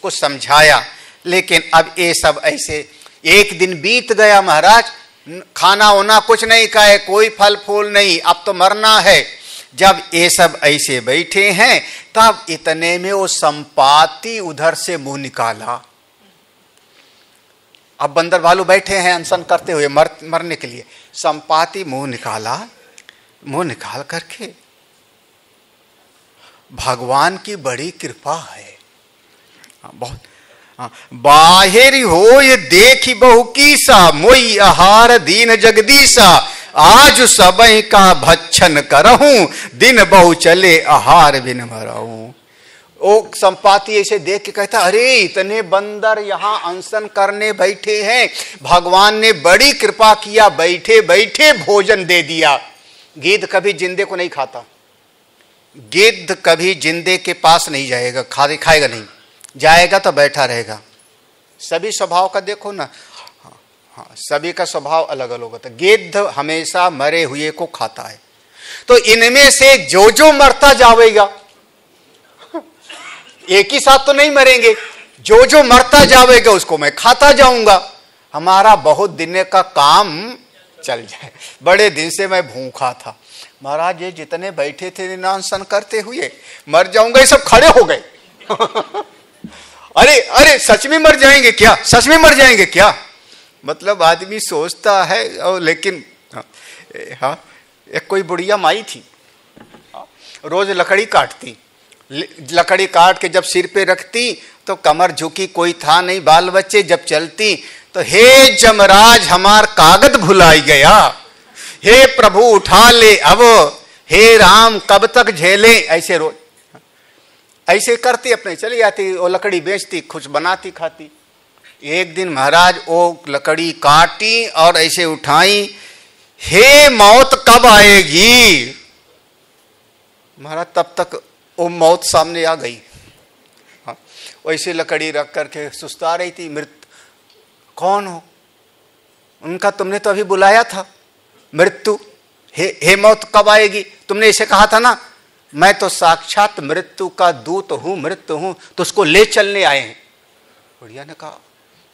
कुछ समझाया। लेकिन अब ये सब ऐसे, एक दिन बीत गया महाराज, खाना होना कुछ नहीं खाए, कोई फल फूल नहीं, अब तो मरना है। जब ये सब ऐसे बैठे हैं तब इतने में वो संपाति उधर से मुंह निकाला। अब बंदर भालू बैठे हैं अनशन करते हुए मरने के लिए, संपाति मुंह निकाला, मुंह निकाल करके, भगवान की बड़ी कृपा है, बहुत बाहिर हो ये देखी बहु कीसा, मोई आहार दीन जगदीसा, आज सबई का भक्षण करहूं, दिन बहु चले आहार बिन मरहूं। ओ संपाति ऐसे देख के कहता, अरे इतने बंदर यहाँ अनशन करने बैठे हैं, भगवान ने बड़ी कृपा किया, बैठे बैठे भोजन दे दिया। गिद्ध कभी जिंदे को नहीं खाता, गिद्ध कभी जिंदे के पास नहीं जाएगा, खाएगा नहीं, जाएगा तो बैठा रहेगा। सभी स्वभाव का देखो ना, हाँ, सभी का स्वभाव अलग अलग होता है। गिद्ध हमेशा मरे हुए को खाता है, तो इनमें से जो जो मरता जावेगा, एक ही साथ तो नहीं मरेंगे, जो जो मरता जावेगा उसको मैं खाता जाऊंगा। हमारा बहुत दिन का काम चल जाए। बड़े दिन से मैं भूखा था, महाराज ये जितने बैठे थे निनांसन करते हुए मर जाऊंगा, ये सब खड़े हो गए। अरे अरे सच में मर जाएंगे क्या, सच में मर जाएंगे क्या? मतलब आदमी सोचता है। और लेकिन हाँ, एक कोई बुढ़िया माई थी, रोज लकड़ी काटती, लकड़ी काट के जब सिर पे रखती तो कमर झुकी, कोई था नहीं, बाल बच्चे, जब चलती तो हे जमराज हमार कागज भुलाई गया, हे प्रभु उठा ले अब, हे राम कब तक झेले, ऐसे रोज ऐसे करती, अपने चली जाती, वो लकड़ी बेचती, कुछ बनाती खाती। एक दिन महाराज वो लकड़ी काटी और ऐसे उठाई, हे मौत कब आएगी? महाराज तब तक वो मौत सामने आ गई। हाँ, वैसे लकड़ी रख करके सुस्ता रही थी। मृत कौन हो? उनका तुमने तो अभी बुलाया था, मृत्यु। हे मौत कब आएगी? तुमने इसे कहा था ना, मैं तो साक्षात मृत्यु का दूत हूं, मृत्यु हूं, तो उसको ले चलने आए हैं। बुढ़िया ने कहा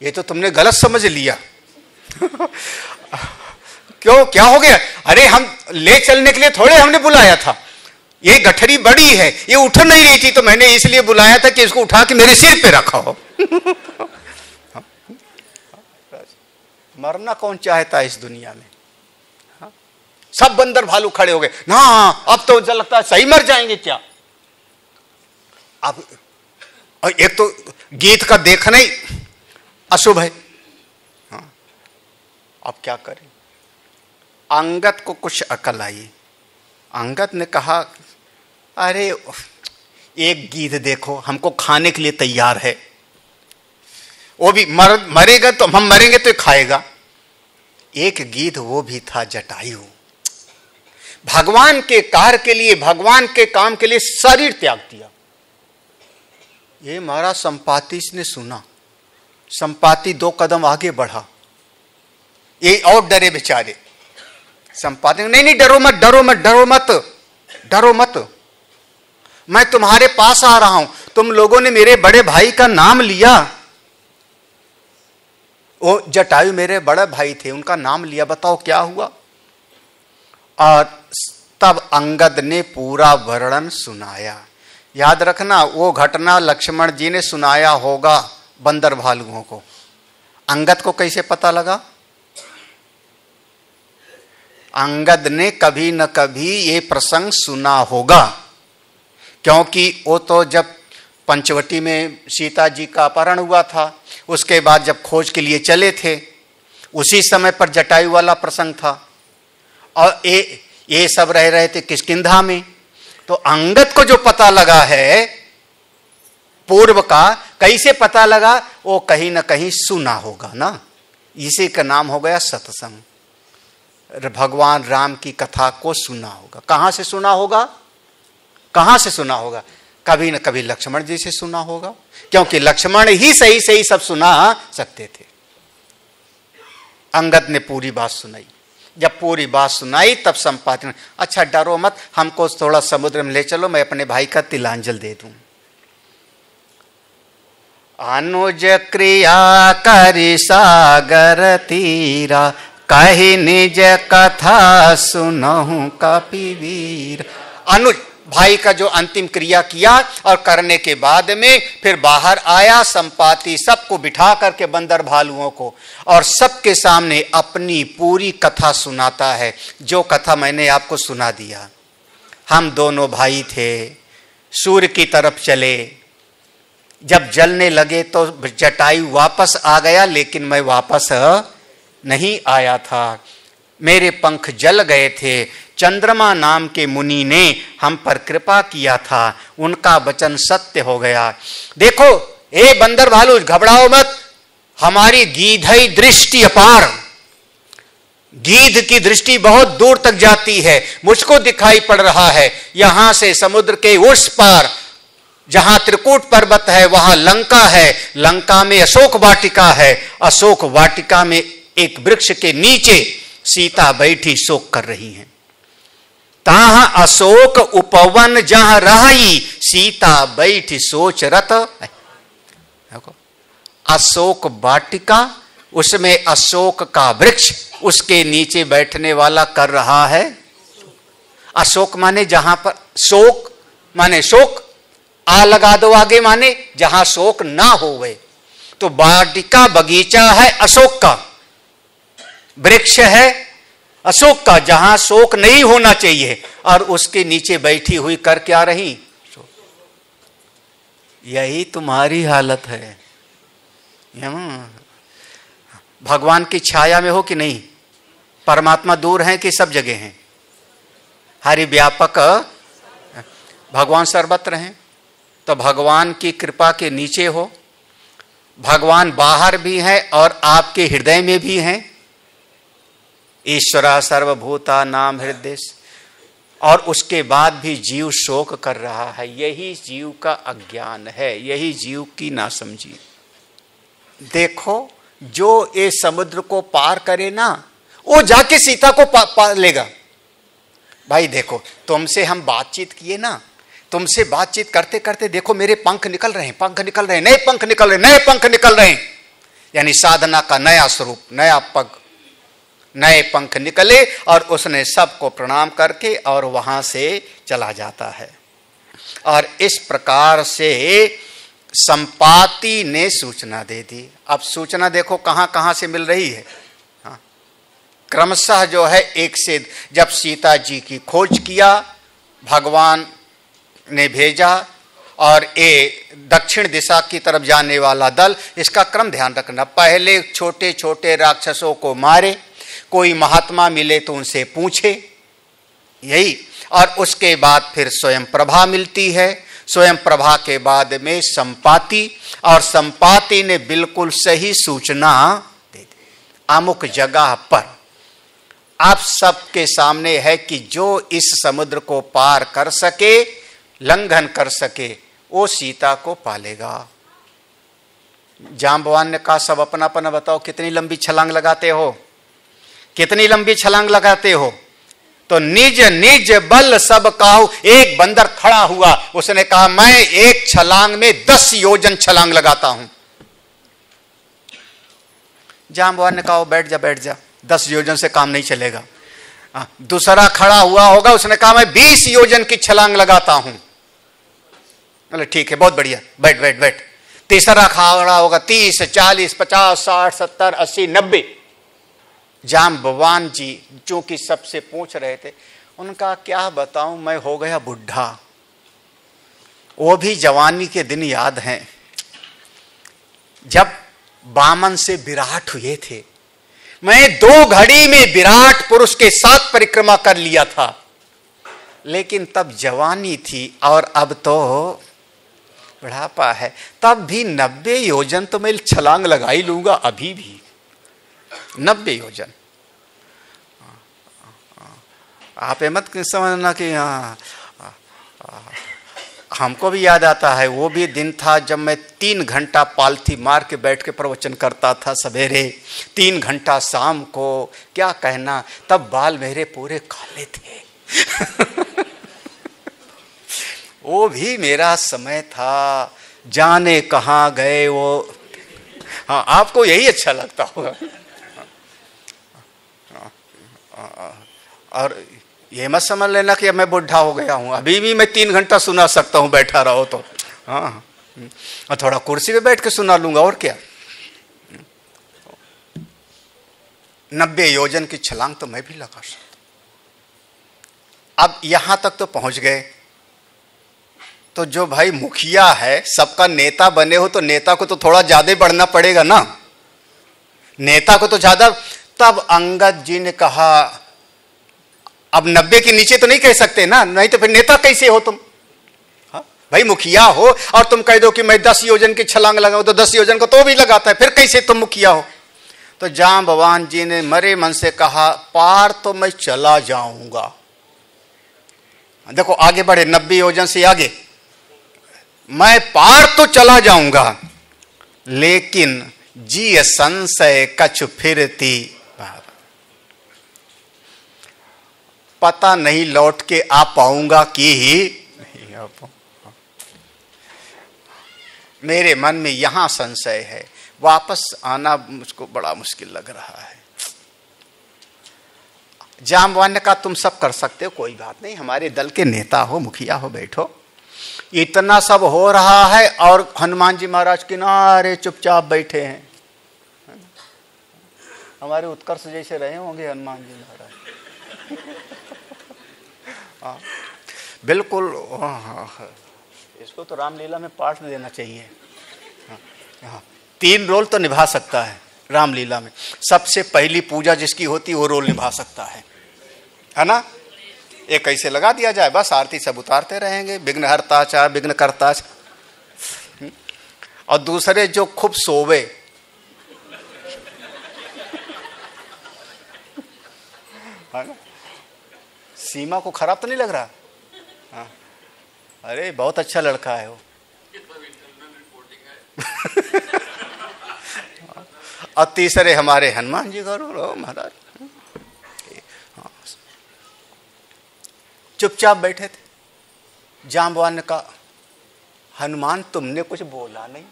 ये तो तुमने गलत समझ लिया। क्यों, क्या हो गया? अरे हम ले चलने के लिए थोड़े हमने बुलाया था, ये गठरी बड़ी है, ये उठ नहीं रही थी, तो मैंने इसलिए बुलाया था कि इसको उठा के मेरे सिर पे रखा हो। मरना कौन चाहता है इस दुनिया में? हाँ? सब बंदर भालू खड़े हो गए ना, अब तो लगता है सही मर जाएंगे क्या? अब एक तो गीत का देखना ही अशुभ है। हाँ? अब क्या करें? अंगद को कुछ अकल आई। अंगद ने कहा अरे एक गीत देखो, हमको खाने के लिए तैयार है, वो भी मरेगा तो हम मरेंगे तो खाएगा। एक गीत वो भी था जटायु, भगवान के कार्य के लिए, भगवान के काम के लिए शरीर त्याग दिया। ये महाराज संपाति ने सुना, संपाति 2 कदम आगे बढ़ा, ये और डरे बेचारे। संपाति नहीं नहीं डरो मत, डरो मत, डरो मत, डरो मत, मैं तुम्हारे पास आ रहा हूं, तुम लोगों ने मेरे बड़े भाई का नाम लिया। वो जटायु मेरे बड़े भाई थे, उनका नाम लिया, बताओ क्या हुआ? और तब अंगद ने पूरा वर्णन सुनाया। याद रखना वो घटना लक्ष्मण जी ने सुनाया होगा बंदर भालुओं को। अंगद को कैसे पता लगा? अंगद ने कभी न कभी ये प्रसंग सुना होगा, क्योंकि वो तो जब पंचवटी में सीता जी का अपहरण हुआ था, उसके बाद जब खोज के लिए चले थे, उसी समय पर जटायु वाला प्रसंग था, और ये सब रह रहे थे किष्किंधा में। तो अंगद को जो पता लगा है पूर्व का, कैसे पता लगा? वो कहीं ना कहीं सुना होगा ना, इसी का नाम हो गया सत्संग। भगवान राम की कथा को सुना होगा। कहां से सुना होगा? कहां से सुना होगा? कभी न कभी लक्ष्मण जी से सुना होगा, क्योंकि लक्ष्मण ही सही सही सब सुना सकते थे। अंगद ने पूरी बात सुनाई। जब पूरी बात सुनाई तब संपाति ने, अच्छा डरो मत, हमको थोड़ा समुद्र में ले चलो, मैं अपने भाई का तिलांजल दे दूं। अनुज क्रिया करि सागर तीरा, कही निज कथा सुनहु कपिवीर। अनुज भाई का जो अंतिम क्रिया किया और करने के बाद में फिर बाहर आया संपाति, सबको बिठा करके बंदर भालुओं को, और सबके सामने अपनी पूरी कथा सुनाता है। जो कथा मैंने आपको सुना दिया। हम दोनों भाई थे, सूर्य की तरफ चले, जब जलने लगे तो जटायु वापस आ गया, लेकिन मैं वापस नहीं आया था, मेरे पंख जल गए थे। चंद्रमा नाम के मुनि ने हम पर कृपा किया था, उनका वचन सत्य हो गया। देखो ए बंदर भालू, घबराओ मत, हमारी गीधई दृष्टि अपार, गीध की दृष्टि बहुत दूर तक जाती है, मुझको दिखाई पड़ रहा है। यहां से समुद्र के उस पार जहां त्रिकूट पर्वत है वहां लंका है, लंका में अशोक वाटिका है, अशोक वाटिका में एक वृक्ष के नीचे सीता बैठी शोक कर रही हैं। ताहा अशोक उपवन जहां रही, सीता बैठी सोच रत। अशोक वाटिका, उसमें अशोक का वृक्ष, उसके नीचे बैठने वाला कर रहा है। अशोक माने जहां पर शोक माने शोक, आ लगा दो आगे माने जहां शोक ना होवे। तो वाटिका बगीचा है अशोक का, वृक्ष है अशोक का, जहां शोक नहीं होना चाहिए, और उसके नीचे बैठी हुई कर क्या रही? यही तुम्हारी हालत है। भगवान की छाया में हो कि नहीं? परमात्मा दूर है कि सब जगह हैं? हरि व्यापक, भगवान सर्वत्र हैं। तो भगवान की कृपा के नीचे हो। भगवान बाहर भी है और आपके हृदय में भी हैं। ईश्वरा सर्वभूता नाम हृदय, और उसके बाद भी जीव शोक कर रहा है। यही जीव का अज्ञान है, यही जीव की नासमझी। देखो, जो ये समुद्र को पार करे ना, वो जाके सीता को पार लेगा। भाई देखो, तुमसे हम बातचीत किए ना, तुमसे बातचीत करते करते देखो मेरे पंख निकल रहे हैं, पंख निकल रहे हैं, नए पंख निकल रहे हैं, नए पंख निकल रहे हैं। यानी साधना का नया स्वरूप, नया पग, नए पंख निकले, और उसने सबको प्रणाम करके और वहां से चला जाता है। और इस प्रकार से संपाति ने सूचना दे दी। अब सूचना देखो कहां कहां से मिल रही है। हाँ, क्रमशः जो है एक से, जब सीता जी की खोज किया, भगवान ने भेजा, और ये दक्षिण दिशा की तरफ जाने वाला दल, इसका क्रम ध्यान रखना। पहले छोटे छोटे राक्षसों को मारे, कोई महात्मा मिले तो उनसे पूछे, यही। और उसके बाद फिर स्वयं प्रभा मिलती है, स्वयं प्रभा के बाद में संपाति, और संपाति ने बिल्कुल सही सूचना दे दी। अमुक जगह पर आप सबके सामने है कि जो इस समुद्र को पार कर सके, लंघन कर सके, वो सीता को पालेगा। जांबवान ने कहा, सब अपना अपना बताओ, कितनी लंबी छलांग लगाते हो, कितनी लंबी छलांग लगाते हो? तो निज निज बल सब काहू। एक बंदर खड़ा हुआ, उसने कहा, मैं एक छलांग में 10 योजन छलांग लगाता हूं। जांबवान ने कहा, बैठ जा बैठ जा, 10 योजन से काम नहीं चलेगा। दूसरा खड़ा हुआ होगा, उसने कहा, मैं 20 योजन की छलांग लगाता हूं। बोले ठीक है, बहुत बढ़िया, बैठ बैठ बैठ। तीसरा खड़ा होगा, 30, 40, 50, 60, 70, 80, 90। जांबवान जी चूंकि सबसे पूछ रहे थे, उनका क्या बताऊं, मैं हो गया बुढ़ा। वो भी जवानी के दिन याद हैं, जब वामन से विराट हुए थे। मैं 2 घड़ी में विराट पुरुष के साथ परिक्रमा कर लिया था, लेकिन तब जवानी थी, और अब तो बुढ़ापा है। तब भी 90 योजन तो मैं छलांग लगा ही लूंगा, अभी भी 90 योजन। आप मत समझना कि हमको भी याद आता है, वो भी दिन था जब मैं 3 घंटा पालथी मार के बैठ के प्रवचन करता था सवेरे, 3 घंटा शाम को। क्या कहना, तब बाल मेरे पूरे काले थे। वो भी मेरा समय था, जाने कहाँ गए वो। हाँ, आपको यही अच्छा लगता होगा। और ये मत समझ लेना कि अब मैं बुढ़ा हो गया हूं, अभी भी मैं 3 घंटा सुना सकता हूं, बैठा रहो तो। हाँ, और थोड़ा कुर्सी पे बैठ के सुना लूंगा, और क्या। 90 योजन की छलांग तो मैं भी लगा सकता। अब यहां तक तो पहुंच गए, तो जो भाई मुखिया है, सबका नेता बने हो, तो नेता को तो थोड़ा ज्यादा बढ़ना पड़ेगा ना, नेता को तो ज्यादा। तब अंगद जी ने कहा, अब 90 के नीचे तो नहीं कह सकते ना, नहीं तो फिर नेता कैसे हो तुम? हाँ? भाई मुखिया हो और तुम कह दो कि मैं 10 योजन की छलांग लगाऊं, तो 10 योजन को तो भी लगाता है, फिर कैसे तुम मुखिया हो? तो जांबवान जी ने मरे मन से कहा, पार तो मैं चला जाऊंगा। देखो आगे बढ़े, 90 योजन से आगे मैं पार तो चला जाऊंगा, लेकिन जी संशय कछु फिरती, पता नहीं लौट के आ पाऊंगा कि नहीं आ पाऊंगा। मेरे मन में यहां संशय है, वापस आना मुझको बड़ा मुश्किल लग रहा है। जामवान्य का तुम सब कर सकते हो, कोई बात नहीं, हमारे दल के नेता हो, मुखिया हो, बैठो। इतना सब हो रहा है और हनुमान जी महाराज किनारे चुपचाप बैठे हैं। हमारे उत्कर्ष जैसे रहे होंगे हनुमान जी महाराज। बिल्कुल। इसको तो रामलीला में पाठ देना चाहिए। 3 रोल तो निभा सकता है रामलीला में। सबसे पहली पूजा जिसकी होती है वो रोल निभा सकता है ना। एक ऐसे लगा दिया जाए, बस आरती सब उतारते रहेंगे, विघ्न हरता चा विघ्न करता चा। और दूसरे जो खूब सोवे, है ना। सीमा को खराब तो नहीं लग रहा? हाँ। अरे बहुत अच्छा लड़का है वो। और तीसरे हमारे हनुमान जी का रोल हो महाराज। चुपचाप बैठे थे। जाम्बवान ने कहा, हनुमान तुमने कुछ बोला नहीं।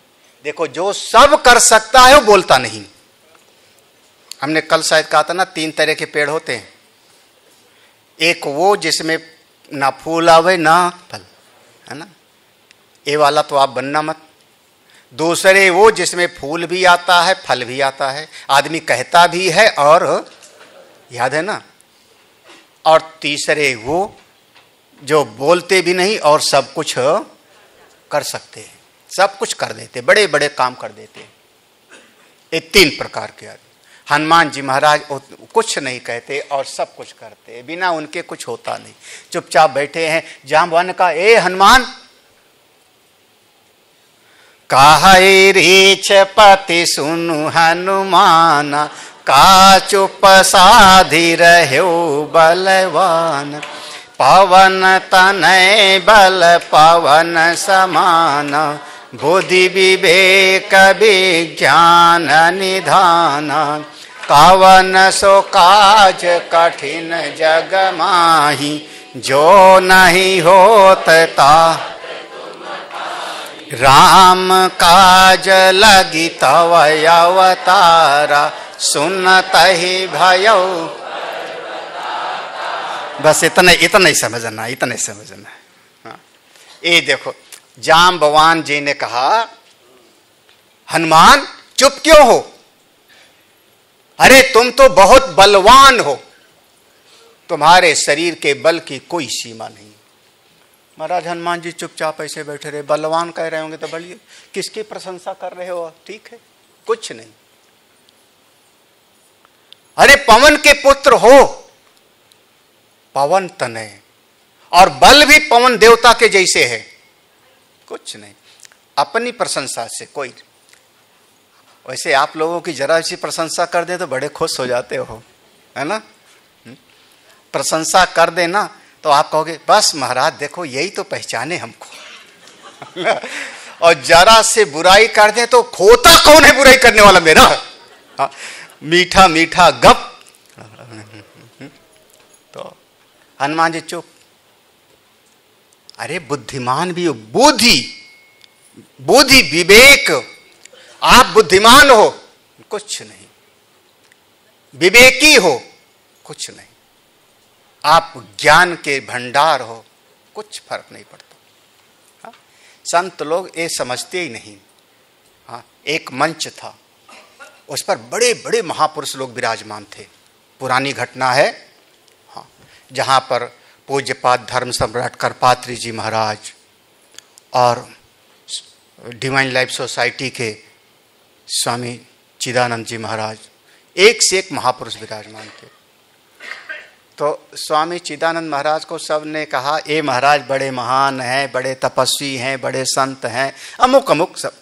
देखो, जो सब कर सकता है वो बोलता नहीं। हमने कल शायद कहा था ना, 3 तरह के पेड़ होते हैं। एक वो जिसमें ना फूल आवे ना फल, है ना, ये वाला तो आप बनना मत। दूसरे वो जिसमें फूल भी आता है, फल भी आता है, आदमी कहता भी है और याद है ना। और तीसरे वो जो बोलते भी नहीं और सब कुछ कर सकते हैं, सब कुछ कर देते, बड़े बड़े काम कर देते हैं। ये 3 प्रकार के आदमी। हनुमान जी महाराज कुछ नहीं कहते और सब कुछ करते, बिना उनके कुछ होता नहीं। चुपचाप बैठे हैं। जाम्बवान का, ए हनुमान, काहे रीछ पति सुनु हनुमान, का चुप साधि रह्यो बलवान, पवन तनय बल पवन समान, बुद्धि विवेक विज्ञान निधान, कवन सो काज कठिन जग माही, जो नहीं होत ता राम काज लगी तव अवतारा, सुनत ही भयो। बस इतना ही समझना, इतना ही समझना। हाँ। ये देखो, जाम्बवान जी ने कहा, हनुमान चुप क्यों हो? अरे तुम तो बहुत बलवान हो, तुम्हारे शरीर के बल की कोई सीमा नहीं। महाराज हनुमान जी चुपचाप ऐसे बैठे रहे। बलवान कह रहे होंगे तो बोलिए, किसकी प्रशंसा कर रहे हो? ठीक है, कुछ नहीं। अरे पवन के पुत्र हो, पवन तनय, और बल भी पवन देवता के जैसे है, कुछ नहीं। अपनी प्रशंसा से कोई, वैसे आप लोगों की जरा सी प्रशंसा कर दे तो बड़े खुश हो जाते हो, है ना। प्रशंसा कर देना तो आप कहोगे, बस महाराज देखो यही तो पहचाने हमको। और जरा से बुराई कर दे तो खोता कौन है बुराई करने वाला मेरा? मीठा मीठा गप। तो हनुमान जी चुप। अरे बुद्धिमान भी हो, बुद्धि विवेक, आप बुद्धिमान हो, कुछ नहीं। विवेकी हो, कुछ नहीं। आप ज्ञान के भंडार हो, कुछ फर्क नहीं पड़ता। हाँ? संत लोग ये समझते ही नहीं। हाँ, एक मंच था, उस पर बड़े बड़े महापुरुष लोग विराजमान थे। पुरानी घटना है। हाँ, जहाँ पर पूज्यपाद धर्म सम्राट करपात्री जी महाराज और डिवाइन लाइफ सोसाइटी के स्वामी चिदानंद जी महाराज, एक से एक महापुरुष विराजमान थे। तो स्वामी चिदानंद महाराज को सब ने कहा, ए महाराज बड़े महान हैं, बड़े तपस्वी हैं, बड़े संत हैं, अमुक अमुक सब।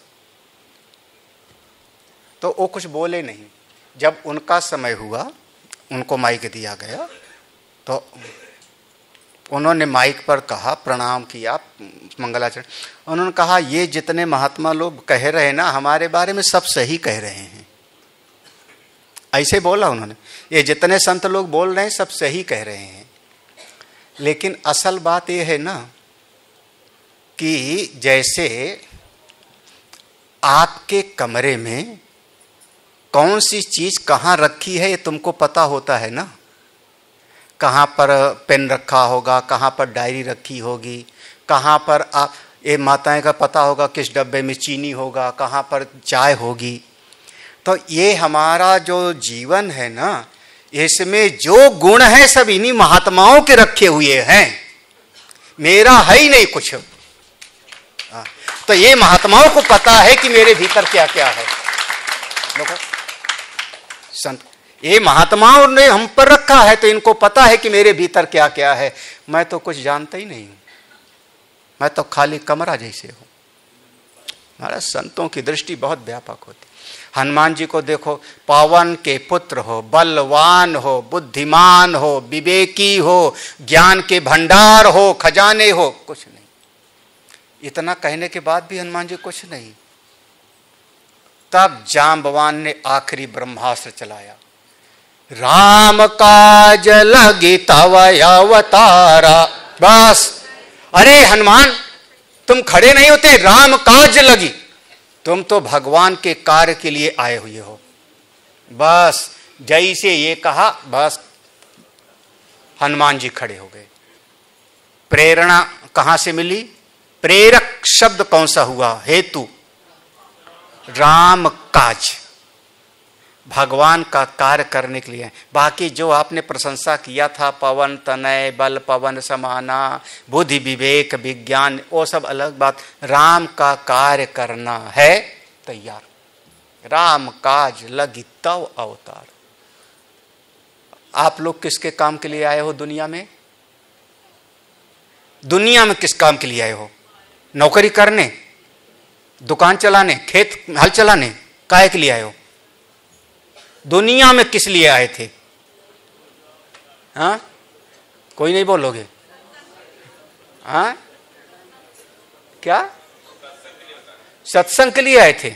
तो वो कुछ बोले नहीं। जब उनका समय हुआ, उनको माइक दिया गया, तो उन्होंने माइक पर कहा, प्रणाम किया, मंगलाचरण, उन्होंने कहा ये जितने महात्मा लोग कह रहे हैं ना हमारे बारे में सब सही कह रहे हैं। ऐसे बोला उन्होंने, ये जितने संत लोग बोल रहे हैं सब सही कह रहे हैं। लेकिन असल बात ये है ना कि जैसे आपके कमरे में कौन सी चीज कहाँ रखी है ये तुमको पता होता है ना। कहाँ पर पेन रखा होगा, कहाँ पर डायरी रखी होगी, कहाँ पर आप ये माताएं का पता होगा किस डब्बे में चीनी होगा, कहाँ पर चाय होगी। तो ये हमारा जो जीवन है ना, इसमें जो गुण है सब इन्हीं महात्माओं के रखे हुए हैं, मेरा है ही नहीं कुछ। तो ये महात्माओं को पता है कि मेरे भीतर क्या क्या है। देखो संत, ये महात्माओं ने हम पर रखा है तो इनको पता है कि मेरे भीतर क्या क्या है। मैं तो कुछ जानता ही नहीं हूं, मैं तो खाली कमरा जैसे हूं। हमारा संतों की दृष्टि बहुत व्यापक होती। हनुमान जी को देखो, पवन के पुत्र हो, बलवान हो, बुद्धिमान हो, विवेकी हो, ज्ञान के भंडार हो, खजाने हो, कुछ नहीं। इतना कहने के बाद भी हनुमान जी कुछ नहीं। तब जांबवान ने आखिरी ब्रह्मास्त्र चलाया, राम काज लगी तव अवतारा। बस, अरे हनुमान तुम खड़े नहीं होते, राम काज लगी, तुम तो भगवान के कार्य के लिए आए हुए हो। बस जैसे ये कहा, बस हनुमान जी खड़े हो गए। प्रेरणा कहां से मिली? प्रेरक शब्द कौन सा हुआ? हेतु, राम काज, भगवान का कार्य करने के लिए। बाकी जो आपने प्रशंसा किया था, पवन तनय बल पवन समाना, बुद्धि विवेक विज्ञान, वो सब अलग बात। राम का कार्य करना है, तैयार। राम काज लगी तव अवतार। आप लोग किसके काम के लिए आए हो दुनिया में? दुनिया में किस काम के लिए आए हो? नौकरी करने, दुकान चलाने, खेत हल चलाने? काहे के लिए आए हो? दुनिया में किस लिए आए थे? हाँ, कोई नहीं बोलोगे? हाँ, क्या? सत्संग के लिए आए थे?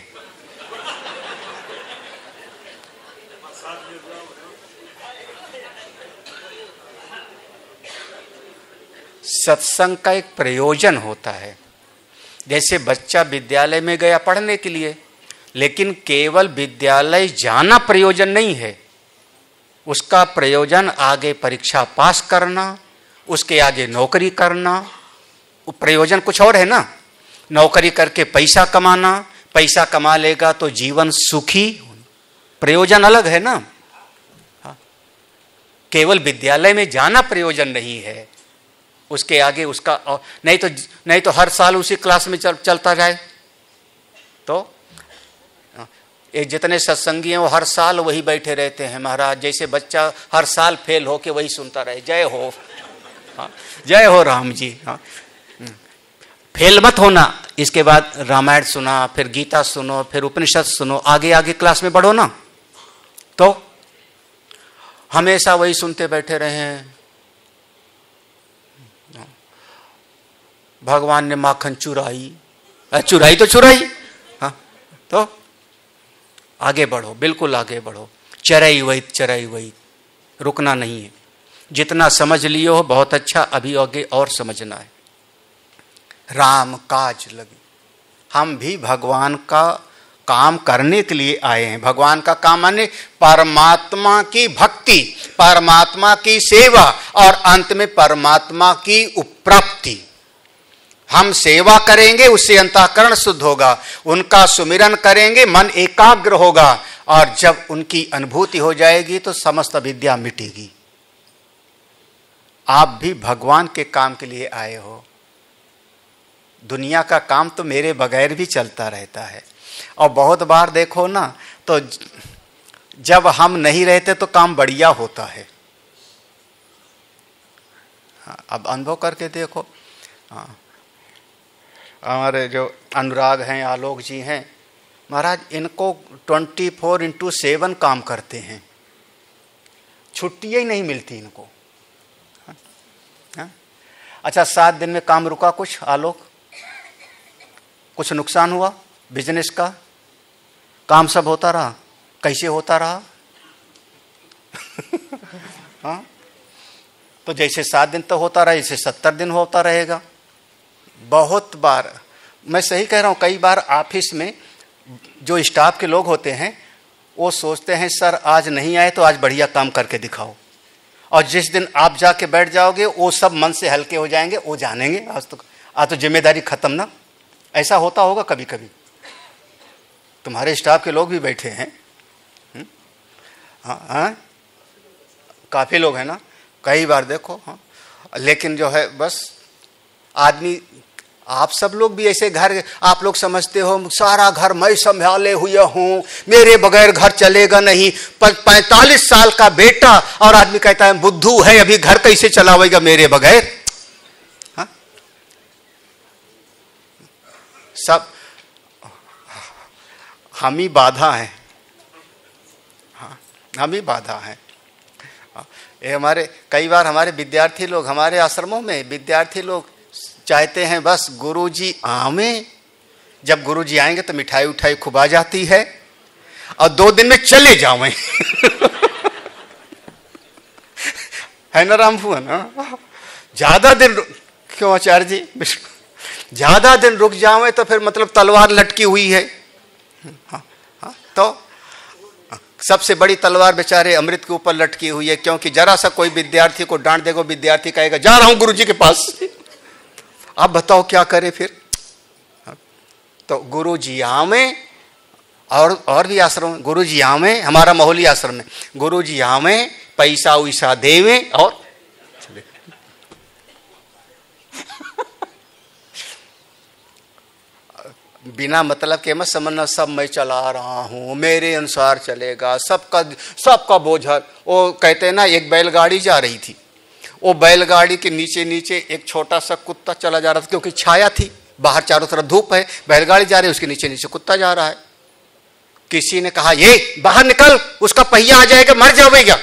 सत्संग का एक प्रयोजन होता है। जैसे बच्चा विद्यालय में गया पढ़ने के लिए, लेकिन केवल विद्यालय जाना प्रयोजन नहीं है। उसका प्रयोजन आगे परीक्षा पास करना, उसके आगे नौकरी करना। प्रयोजन कुछ और है ना। नौकरी करके पैसा कमाना, पैसा कमा लेगा तो जीवन सुखी, प्रयोजन अलग है ना। केवल विद्यालय में जाना प्रयोजन नहीं है, उसके आगे उसका नहीं तो हर साल उसी क्लास में चलता जाए तो ये जितने सत्संगी हैं वो हर साल वही बैठे रहते हैं महाराज। जैसे बच्चा हर साल फेल होके वही सुनता रहे, जय हो, हाँ, जय हो राम जी। हाँ, फेल मत होना। इसके बाद रामायण सुना, फिर गीता सुनो, फिर उपनिषद सुनो, आगे आगे क्लास में बढ़ो ना। तो हमेशा वही सुनते बैठे रहे हैं। भगवान ने माखन चुराई, चुराई तो चुराई। हाँ, तो आगे बढ़ो, बिल्कुल आगे बढ़ो। चरई वही, रुकना नहीं है। जितना समझ लियो हो बहुत अच्छा, अभी आगे और समझना है। राम काज लगी। हम भी भगवान का काम करने के लिए आए हैं। भगवान का काम माने परमात्मा की भक्ति, परमात्मा की सेवा और अंत में परमात्मा की उपप्राप्ति। हम सेवा करेंगे, उससे अंतःकरण शुद्ध होगा। उनका सुमिरन करेंगे, मन एकाग्र होगा, और जब उनकी अनुभूति हो जाएगी तो समस्त विद्या मिटेगी। आप भी भगवान के काम के लिए आए हो। दुनिया का काम तो मेरे बगैर भी चलता रहता है। और बहुत बार देखो ना, तो जब हम नहीं रहते तो काम बढ़िया होता है। अब अनुभव करके देखो। हाँ, हमारे जो अनुराग हैं, आलोक जी हैं महाराज, इनको 24/7 काम करते हैं, छुट्टियां ही नहीं मिलती इनको। अच्छा 7 दिन में काम रुका कुछ? आलोक, कुछ नुकसान हुआ बिजनेस का? काम सब होता रहा? कैसे होता रहा? हाँ, तो जैसे 7 दिन तो होता रहा, जैसे 70 दिन होता रहेगा। बहुत बार, मैं सही कह रहा हूँ, कई बार ऑफिस में जो स्टाफ के लोग होते हैं वो सोचते हैं सर आज नहीं आए तो आज बढ़िया काम करके दिखाओ, और जिस दिन आप जाके बैठ जाओगे वो सब मन से हल्के हो जाएंगे, वो जानेंगे आज तो जिम्मेदारी खत्म ना। ऐसा होता होगा कभी कभी, तुम्हारे स्टाफ के लोग भी बैठे हैं। हाँ हाँ, काफ़ी लोग हैं ना, कई बार देखो। हाँ, लेकिन जो है बस आदमी, आप सब लोग भी ऐसे घर, आप लोग समझते हो सारा घर मैं संभाले हुए हूँ, मेरे बगैर घर चलेगा नहीं। 45 साल का बेटा और आदमी कहता है बुद्धू है, अभी घर कैसे चलावेगा मेरे बगैर? हाँ? सब हम ही बाधा हैं। हाँ, हम ही बाधा हैं। ये हमारे कई बार हमारे विद्यार्थी लोग, हमारे आश्रमों में विद्यार्थी लोग चाहते हैं बस गुरुजी आवे, जब गुरुजी आएंगे तो मिठाई उठाई खुबा जाती है और 2 दिन में चले जावें। है ना राम हुआ ना? ज्यादा दिन क्यों आचार्य जी, ज्यादा दिन रुक जावें तो फिर मतलब तलवार लटकी हुई है। हाँ, हाँ, तो सबसे बड़ी तलवार बेचारे अमृत के ऊपर लटकी हुई है, क्योंकि जरा सा कोई विद्यार्थी को डांट देगा, विद्यार्थी कहेगा जा रहा हूं गुरुजी के पास। आप बताओ क्या करे फिर? तो गुरुजी आवे, और भी आश्रम गुरुजी आवे, हमारा मोहली आश्रम में गुरुजी आवे, पैसा वैसा देवे और चले। बिना मतलब के मत समझना सब मैं चला रहा हूं, मेरे अनुसार चलेगा, सबका बोझ। वो कहते हैं ना, एक बैलगाड़ी जा रही थी, वो बैलगाड़ी के नीचे नीचे एक छोटा सा कुत्ता चला जा रहा था, क्योंकि छाया थी, बाहर चारों तरफ धूप है, बैलगाड़ी जा रही है, उसके नीचे नीचे कुत्ता जा रहा है। किसी ने कहा ये बाहर निकल, उसका पहिया आ जाएगा, मर जाएगा।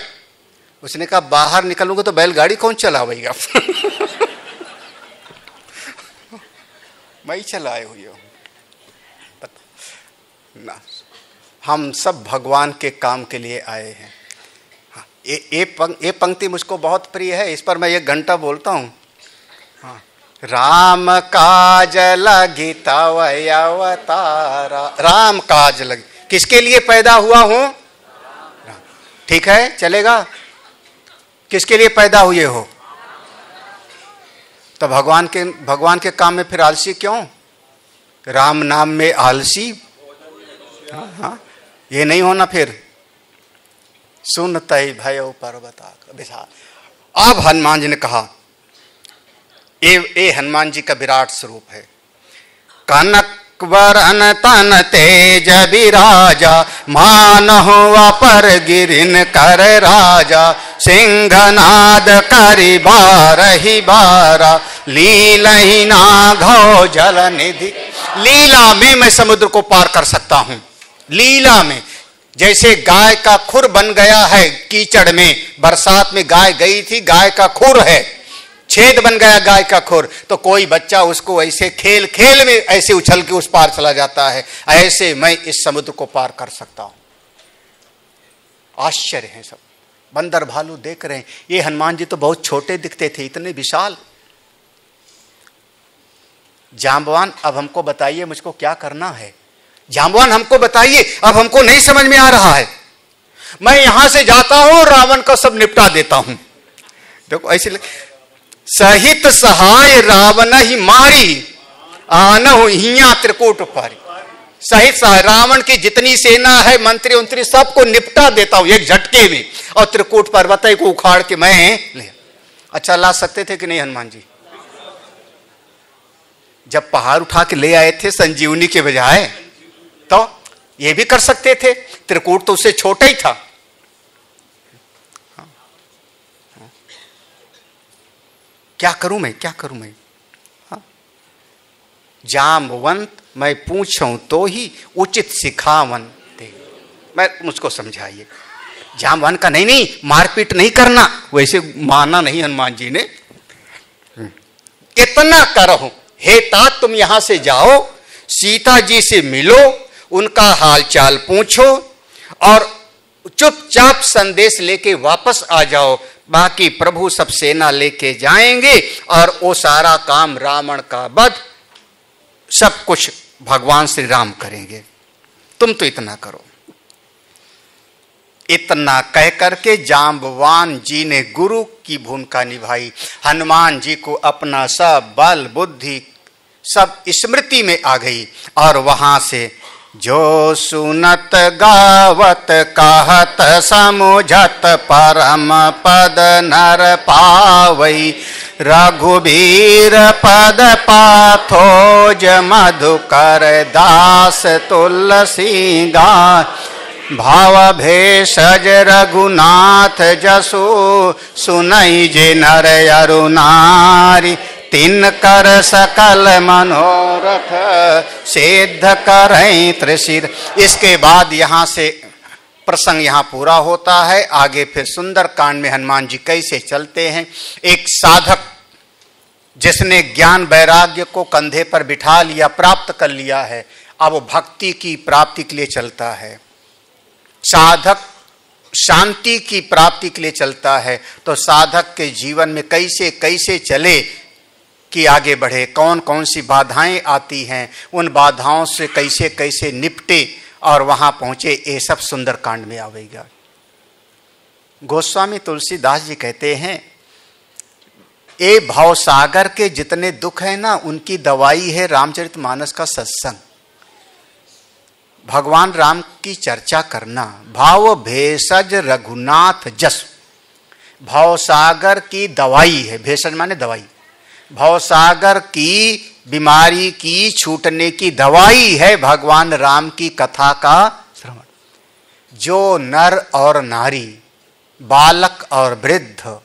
उसने कहा बाहर निकलूंगा तो बैलगाड़ी कौन चलावेगा? मैं ही चलाए हुए हूं ना। हम सब भगवान के काम के लिए आए हैं। ये पंक्ति मुझको बहुत प्रिय है, इस पर मैं 1 घंटा बोलता हूं। हाँ, राम काज लगी तव अवतारा, राम काज लगी, किसके लिए पैदा हुआ हूं? ठीक है, चलेगा? किसके लिए पैदा हुए हो? तो भगवान के काम में फिर आलसी क्यों? राम नाम में आलसी? हाँ, ये नहीं होना फिर। सुनते भयो पर्वता विशाल। अब हनुमान जी ने कहा, ये हनुमान जी का विराट स्वरूप है। कनक वरन तन तेज विराजा, मानहु अपर गिरिन कर राजा, सिंहनाद करि बारहि बारा, लीलहि नाघौ जल निधि। लीला में मैं समुद्र को पार कर सकता हूं। लीला में, जैसे गाय का खुर बन गया है कीचड़ में, बरसात में गाय गई थी, गाय का खुर है, छेद बन गया गाय का खुर, तो कोई बच्चा उसको ऐसे खेल खेल में ऐसे उछल के उस पार चला जाता है, ऐसे मैं इस समुद्र को पार कर सकता हूं। आश्चर्य है सब, बंदर भालू देख रहे हैं। ये हनुमान जी तो बहुत छोटे दिखते थे, इतने विशाल। जांबवान अब हमको बताइए मुझको क्या करना है? जांबवान हमको बताइए, अब हमको नहीं समझ में आ रहा है। मैं यहां से जाता हूं, रावण का सब निपटा देता हूं। देखो ऐसे, सहित सहाय रावण ही मारी, आनहु हिया त्रिकूट पारी। सहित सहाय, रावण की जितनी सेना है, मंत्री उंत्री सबको निपटा देता हूं एक झटके में, और त्रिकूट पर्वत को उखाड़ के मैं ले। अच्छा, ला सकते थे कि नहीं हनुमान जी? जब पहाड़ उठा के ले आए थे संजीवनी के बजाय, तो ये भी कर सकते थे। त्रिकूट तो उससे छोटा ही था। क्या करूं मैं? हाँ? जांबवंत मैं पूछूं तो ही उचित सिखावन दे। मैं मुझको समझाइए। जांबवान का नहीं, मारपीट नहीं करना, वैसे माना नहीं हनुमान जी ने। इतना करो, हे तात तुम यहां से जाओ, सीता जी से मिलो, उनका हालचाल पूछो और चुपचाप संदेश लेके वापस आ जाओ। बाकी प्रभु सब सेना लेके जाएंगे और वो सारा काम रावण का वध सब कुछ भगवान श्री राम करेंगे। तुम तो इतना करो। इतना कह करके जांबवान जी ने गुरु की भूमिका निभाई। हनुमान जी को अपना सब बल बुद्धि सब स्मृति में आ गई और वहां से जो सुनत गावत कहत समुझत परम पद नर पावई, रघुबीर पद पाथोज मधुकर दास तुलसी गाय, भाव भेषज रघुनाथ जसु सुनई जे नर अरु नारी, तिन कर सकल मनोरथ सिद्ध करई त्रिशिर। इसके बाद यहाँ से प्रसंग यहाँ पूरा होता है। आगे फिर सुंदर कांड में हनुमान जी कैसे चलते हैं। एक साधक जिसने ज्ञान वैराग्य को कंधे पर बिठा लिया, प्राप्त कर लिया है, अब भक्ति की प्राप्ति के लिए चलता है। साधक शांति की प्राप्ति के लिए चलता है, तो साधक के जीवन में कैसे कैसे चले कि आगे बढ़े, कौन कौन सी बाधाएं आती हैं, उन बाधाओं से कैसे कैसे निपटे और वहां पहुंचे, ये सब सुंदर कांड में आवेगा। गोस्वामी तुलसीदास जी कहते हैं, ये भाव सागर के जितने दुख है ना, उनकी दवाई है रामचरितमानस का सत्संग, भगवान राम की चर्चा करना। भाव भेषज रघुनाथ जस, भाव सागर की दवाई है, भेषज माने दवाई, भाव सागर की बीमारी की छूटने की दवाई है भगवान राम की कथा का श्रवण। जो नर और नारी, बालक और वृद्ध,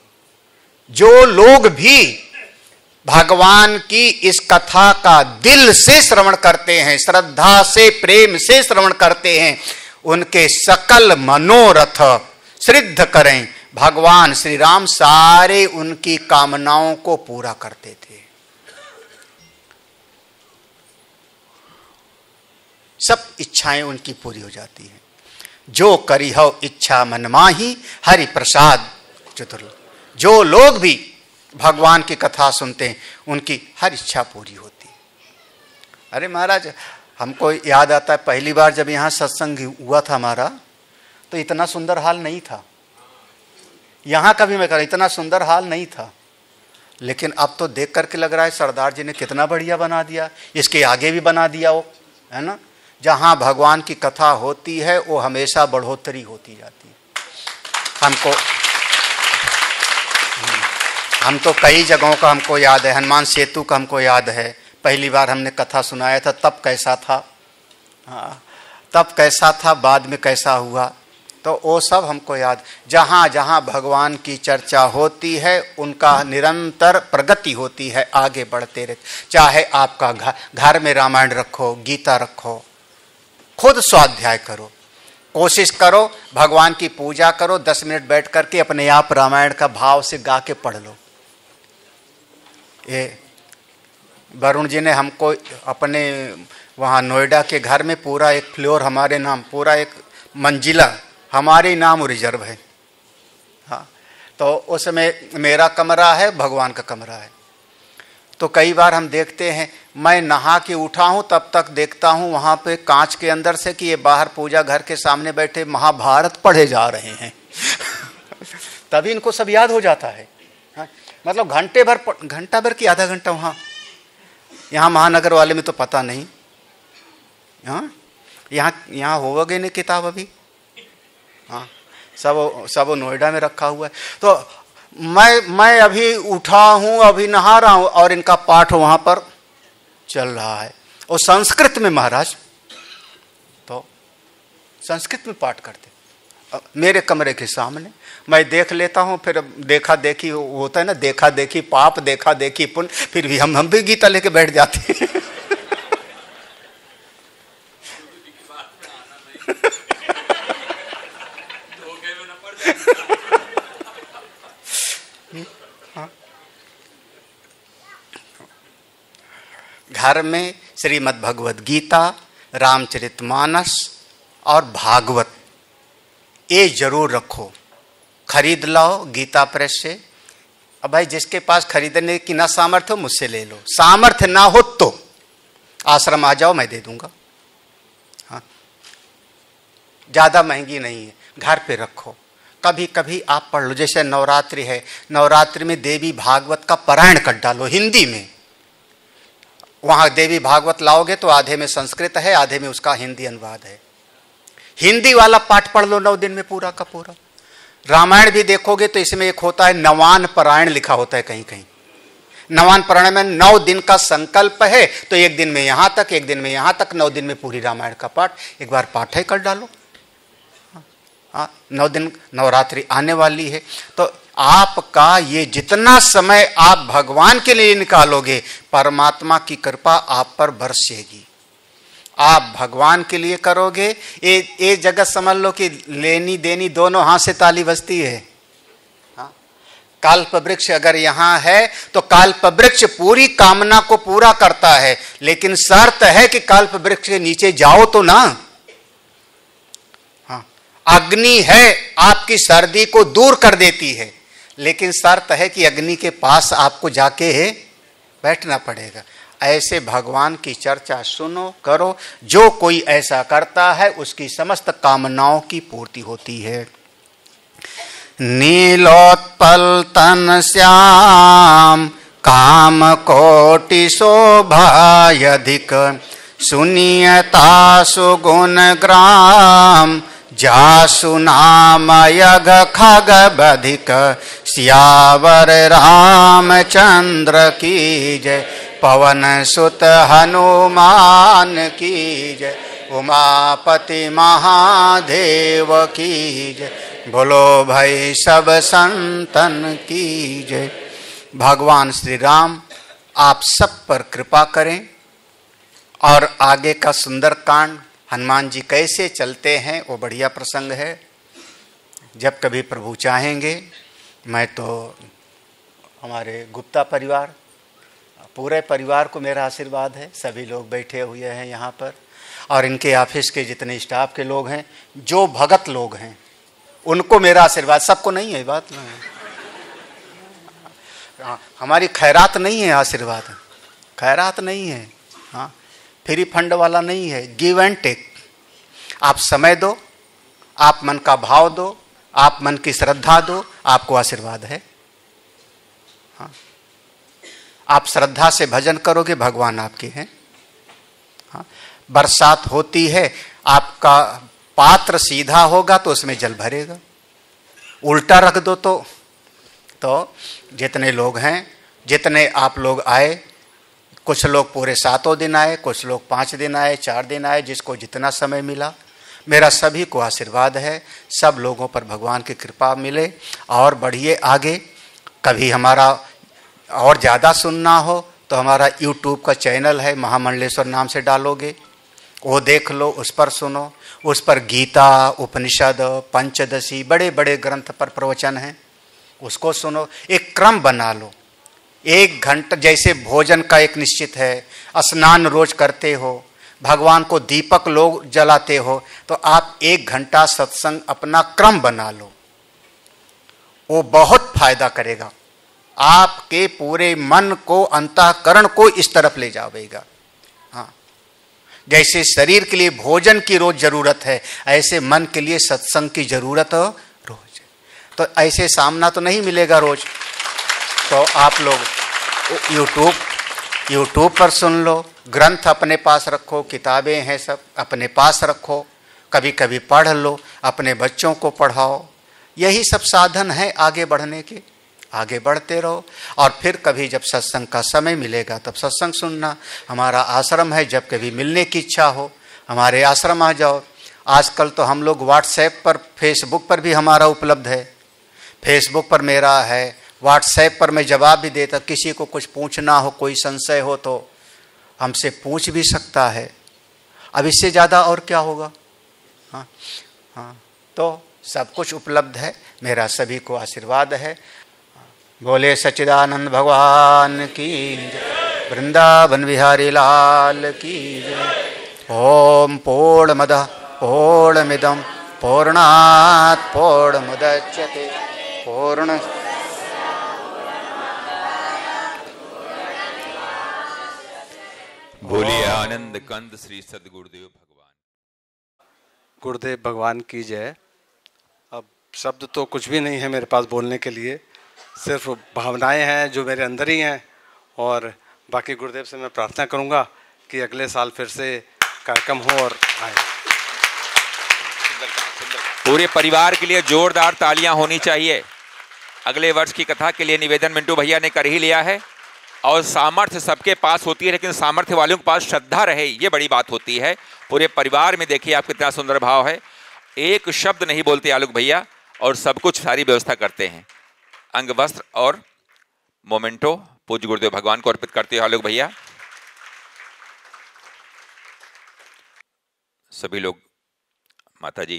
जो लोग भी भगवान की इस कथा का दिल से श्रवण करते हैं, श्रद्धा से प्रेम से श्रवण करते हैं, उनके सकल मनोरथ सिद्ध करें। भगवान श्री राम सारे उनकी कामनाओं को पूरा करते थे। सब इच्छाएं उनकी पूरी हो जाती हैं। जो करी हो इच्छा मन माही, हरि प्रसाद चतुर्लभ। जो लोग भी भगवान की कथा सुनते हैं, उनकी हर इच्छा पूरी होती है। अरे महाराज, हमको याद आता है पहली बार जब यहाँ सत्संग हुआ था हमारा, तो इतना सुंदर हाल नहीं था। यहाँ का भी मैं कह रहा, इतना सुंदर हाल नहीं था। लेकिन अब तो देख करके लग रहा है सरदार जी ने कितना बढ़िया बना दिया, इसके आगे भी बना दिया वो, है ना। जहाँ भगवान की कथा होती है वो हमेशा बढ़ोतरी होती जाती है। हम तो कई जगहों का हमको याद है, हनुमान सेतु का हमको याद है, पहली बार हमने कथा सुनाया था तब कैसा था, हाँ तब कैसा था, बाद में कैसा हुआ, तो वो सब हमको याद। जहाँ जहाँ भगवान की चर्चा होती है उनका निरंतर प्रगति होती है, आगे बढ़ते रहते। चाहे आपका घर में रामायण रखो, गीता रखो, खुद स्वाध्याय करो, कोशिश करो, भगवान की पूजा करो, 10 मिनट बैठ करके अपने आप रामायण का भाव से गा के पढ़ लो। ये वरुण जी ने हमको अपने वहाँ नोएडा के घर में पूरा एक फ्लोर हमारे नाम, पूरा एक मंजिला हमारे नाम रिजर्व है। हाँ, तो उसमें मेरा कमरा है, भगवान का कमरा है। तो कई बार हम देखते हैं, मैं नहा के उठा हूँ तब तक देखता हूँ वहाँ पे कांच के अंदर से कि ये बाहर पूजा घर के सामने बैठे महाभारत पढ़े जा रहे हैं। तभी इनको सब याद हो जाता है। हाँ? मतलब घंटा भर की आधा घंटा वहाँ, यहाँ महानगर वाले में तो पता नहीं। हाँ, यहाँ होगा नहीं किताब अभी। हाँ, सब नोएडा में रखा हुआ है। तो मैं अभी उठा हूँ, अभी नहा रहा हूँ और इनका पाठ वहां पर चल रहा है, और संस्कृत में महाराज, तो संस्कृत में पाठ करते मेरे कमरे के सामने। मैं देख लेता हूँ, फिर देखा देखी होता है ना, देखा देखी पाप, देखा देखी पुण्य, फिर भी हम भी गीता लेके बैठ जाते हैं। घर में श्रीमद् भगवद गीता, रामचरितमानस और भागवत ये जरूर रखो। खरीद लाओ गीता प्रेस से। अब भाई जिसके पास खरीदने की ना सामर्थ्य हो मुझसे ले लो, सामर्थ्य ना हो तो आश्रम आ जाओ, मैं दे दूंगा। हाँ, ज्यादा महंगी नहीं है, घर पे रखो। कभी कभी आप पढ़ लो, जैसे नवरात्रि है, नवरात्रि में देवी भागवत का पारायण कर डालो हिंदी में। वहां देवी भागवत लाओगे तो आधे में संस्कृत है, आधे में उसका हिंदी अनुवाद है। हिंदी वाला पाठ पढ़ लो 9 दिन में पूरा का पूरा। रामायण भी देखोगे तो इसमें एक होता है नवान पारायण लिखा होता है कहीं कहीं। नवान पारायण में 9 दिन का संकल्प है, तो 1 दिन में यहां तक, 1 दिन में यहां तक, 9 दिन में पूरी रामायण का पाठ एक बार पाठ ही कर डालो। 9 दिन नवरात्रि आने वाली है, तो आपका ये जितना समय आप भगवान के लिए निकालोगे, परमात्मा की कृपा आप पर बरसेगी। आप भगवान के लिए करोगे, ये जगत समझ लो कि लेनी देनी दोनों हाथ से ताली बजती है। हाँ? कल्प वृक्ष अगर यहां है तो कल्प वृक्ष पूरी कामना को पूरा करता है, लेकिन शर्त है कि कल्प वृक्ष के नीचे जाओ तो ना। हाँ, अग्नि है आपकी सर्दी को दूर कर देती है, लेकिन शर्त है कि अग्नि के पास आपको जाके बैठना पड़ेगा। ऐसे भगवान की चर्चा सुनो, करो। जो कोई ऐसा करता है उसकी समस्त कामनाओं की पूर्ति होती है। नीलोत्पल तन श्याम काम कोटि शोभायधिक, सुनियता सुगुण ग्राम जासु नाम यग खग बधिक, सियावर रामचंद्र की जय, पवन सुत हनुमान की जय, उमापति महादेव की जय, बोलो भाई सब संतन की जय। भगवान श्री राम आप सब पर कृपा करें। और आगे का सुंदर कांड, हनुमान जी कैसे चलते हैं, वो बढ़िया प्रसंग है। जब कभी प्रभु चाहेंगे, मैं तो हमारे गुप्ता परिवार, पूरे परिवार को मेरा आशीर्वाद है। सभी लोग बैठे हुए हैं यहाँ पर, और इनके ऑफिस के जितने स्टाफ के लोग हैं, जो भगत लोग हैं, उनको मेरा आशीर्वाद। सबको नहीं है बात, हमारी खैरात नहीं है आशीर्वाद, खैरात नहीं है। हाँ, फ्री फंड वाला नहीं है, गिव एंड टेक। आप समय दो, आप मन का भाव दो, आप मन की श्रद्धा दो, आपको आशीर्वाद है। हाँ, आप श्रद्धा से भजन करोगे, भगवान आपके हैं। हाँ, बरसात होती है, आपका पात्र सीधा होगा तो उसमें जल भरेगा। उल्टा रख दो तो जितने लोग हैं, जितने आप लोग आए, कुछ लोग पूरे 7 दिन आए, कुछ लोग 5 दिन आए, 4 दिन आए, जिसको जितना समय मिला, मेरा सभी को आशीर्वाद है। सब लोगों पर भगवान की कृपा मिले और बढ़िए आगे। कभी हमारा और ज़्यादा सुनना हो तो हमारा YouTube का चैनल है, महामंडलेश्वर नाम से डालोगे, वो देख लो, उस पर सुनो। उस पर गीता, उपनिषद, पंचदशी, बड़े बड़े ग्रंथ पर प्रवचन हैं, उसको सुनो। एक क्रम बना लो, 1 घंटा, जैसे भोजन का एक निश्चित है, स्नान रोज करते हो, भगवान को दीपक लोग जलाते हो, तो आप 1 घंटा सत्संग अपना क्रम बना लो। वो बहुत फायदा करेगा, आपके पूरे मन को, अंतःकरण को इस तरफ ले जाएगा। हाँ, जैसे शरीर के लिए भोजन की रोज जरूरत है, ऐसे मन के लिए सत्संग की जरूरत रोज। तो ऐसे सामना तो नहीं मिलेगा रोज, तो आप लोग YouTube पर सुन लो, ग्रंथ अपने पास रखो, किताबें हैं सब अपने पास रखो, कभी कभी पढ़ लो, अपने बच्चों को पढ़ाओ। यही सब साधन है आगे बढ़ने के। आगे बढ़ते रहो, और फिर कभी जब सत्संग का समय मिलेगा तब सत्संग सुनना। हमारा आश्रम है, जब कभी मिलने की इच्छा हो हमारे आश्रम आ जाओ। आजकल तो हम लोग व्हाट्सएप पर, फेसबुक पर भी हमारा उपलब्ध है। फेसबुक पर मेरा है, व्हाट्सएप पर मैं जवाब भी देता। किसी को कुछ पूछना हो, कोई संशय हो तो हमसे पूछ भी सकता है। अब इससे ज़्यादा और क्या होगा। हाँ हाँ, तो सब कुछ उपलब्ध है। मेरा सभी को आशीर्वाद है। बोले सच्चिदानंद भगवान की जय। वृंदावन बिहारी लाल की जय। ओम पूर्णमदः पूर्णमिदं पूर्णात् पूर्णमुदच्यते पूर्ण। बोलिए आनंद कंद श्री सद्गुरुदेव भगवान। गुरुदेव भगवान की जय। अब शब्द तो कुछ भी नहीं है मेरे पास बोलने के लिए, सिर्फ भावनाएं हैं जो मेरे अंदर ही हैं। और बाकी गुरुदेव से मैं प्रार्थना करूंगा कि अगले साल फिर से कार्यक्रम हो और आए। पूरे परिवार के लिए जोरदार तालियां होनी चाहिए। अगले वर्ष की कथा के लिए निवेदन मिंटू भैया ने कर ही लिया है। और सामर्थ्य सबके पास होती है, लेकिन सामर्थ्य वालों के पास श्रद्धा रहे, ये बड़ी बात होती है। पूरे परिवार में देखिए आप कितना सुंदर भाव है। एक शब्द नहीं बोलते आलोक भैया और सब कुछ सारी व्यवस्था करते हैं। अंग वस्त्र और मोमेंटो पूज्य गुरुदेव भगवान को अर्पित करते हो आलोक भैया। सभी लोग माता जी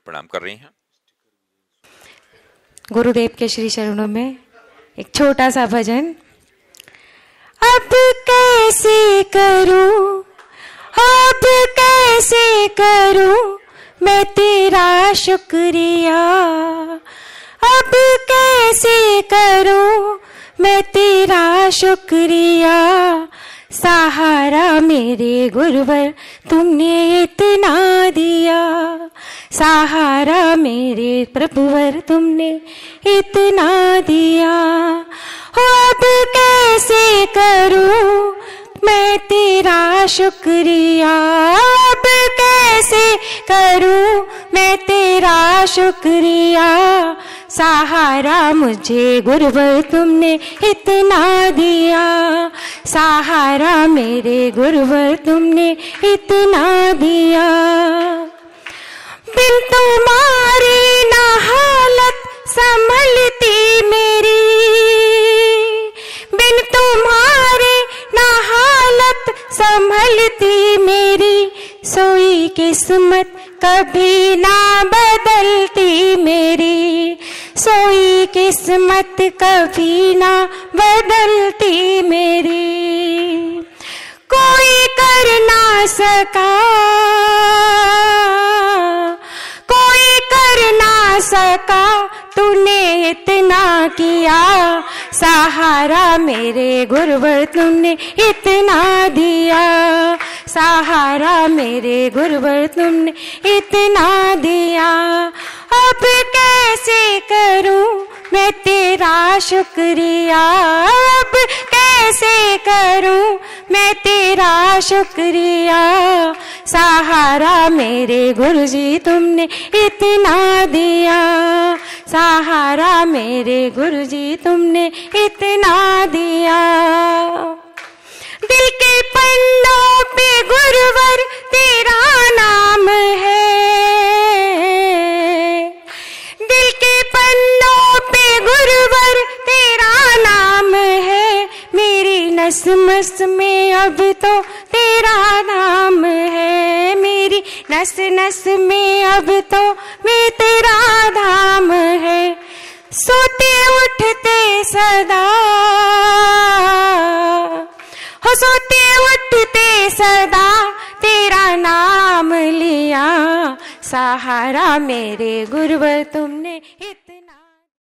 प्रणाम कर रही हैं। गुरुदेव के श्री चरणों में एक छोटा सा भजन। अब कैसे करूं, अब कैसे करूं मैं तेरा शुक्रिया, अब कैसे करूं मैं तेरा शुक्रिया। सहारा मेरे गुरुवर तुमने इतना दिया, सहारा मेरे प्रभुवर तुमने इतना दिया। अब कैसे करूं मैं तेरा शुक्रिया, अब कैसे करूं मैं तेरा शुक्रिया। सहारा मुझे गुरुवर तुमने इतना दिया, सहारा मेरे गुरुवर तुमने इतना दिया। बिन तुम्हारी ना हालत संभलती मेरी, बिन तुम्हारे ना हालत संभलती मेरी। सोई किस्मत कभी ना बदलती मेरी, सोई किस्मत कभी ना बदलती मेरी। कोई कर ना सका, कोई कर ना सका तूने इतना किया। सहारा मेरे गुरुवर तुमने इतना दिया, सहारा मेरे गुरुवर तुमने इतना दिया। अब कैसे करूं मैं तेरा शुक्रिया, अब कैसे करूं मैं तेरा शुक्रिया। सहारा मेरे गुरुजी तुमने इतना दिया, सहारा मेरे गुरुजी तुमने इतना दिया। दिल के पन्नों पे गुरुवर तेरा नाम है, दिल के पन्नों पे गुरुवर तेरा नाम है। मेरी नस नस में अब तो तेरा नाम है, मेरी नस नस में अब तो मैं तेरा धाम है। सोते उठते सदा हो, सोते उठते सदा तेरा नाम लिया। सहारा मेरे गुरुवर तुमने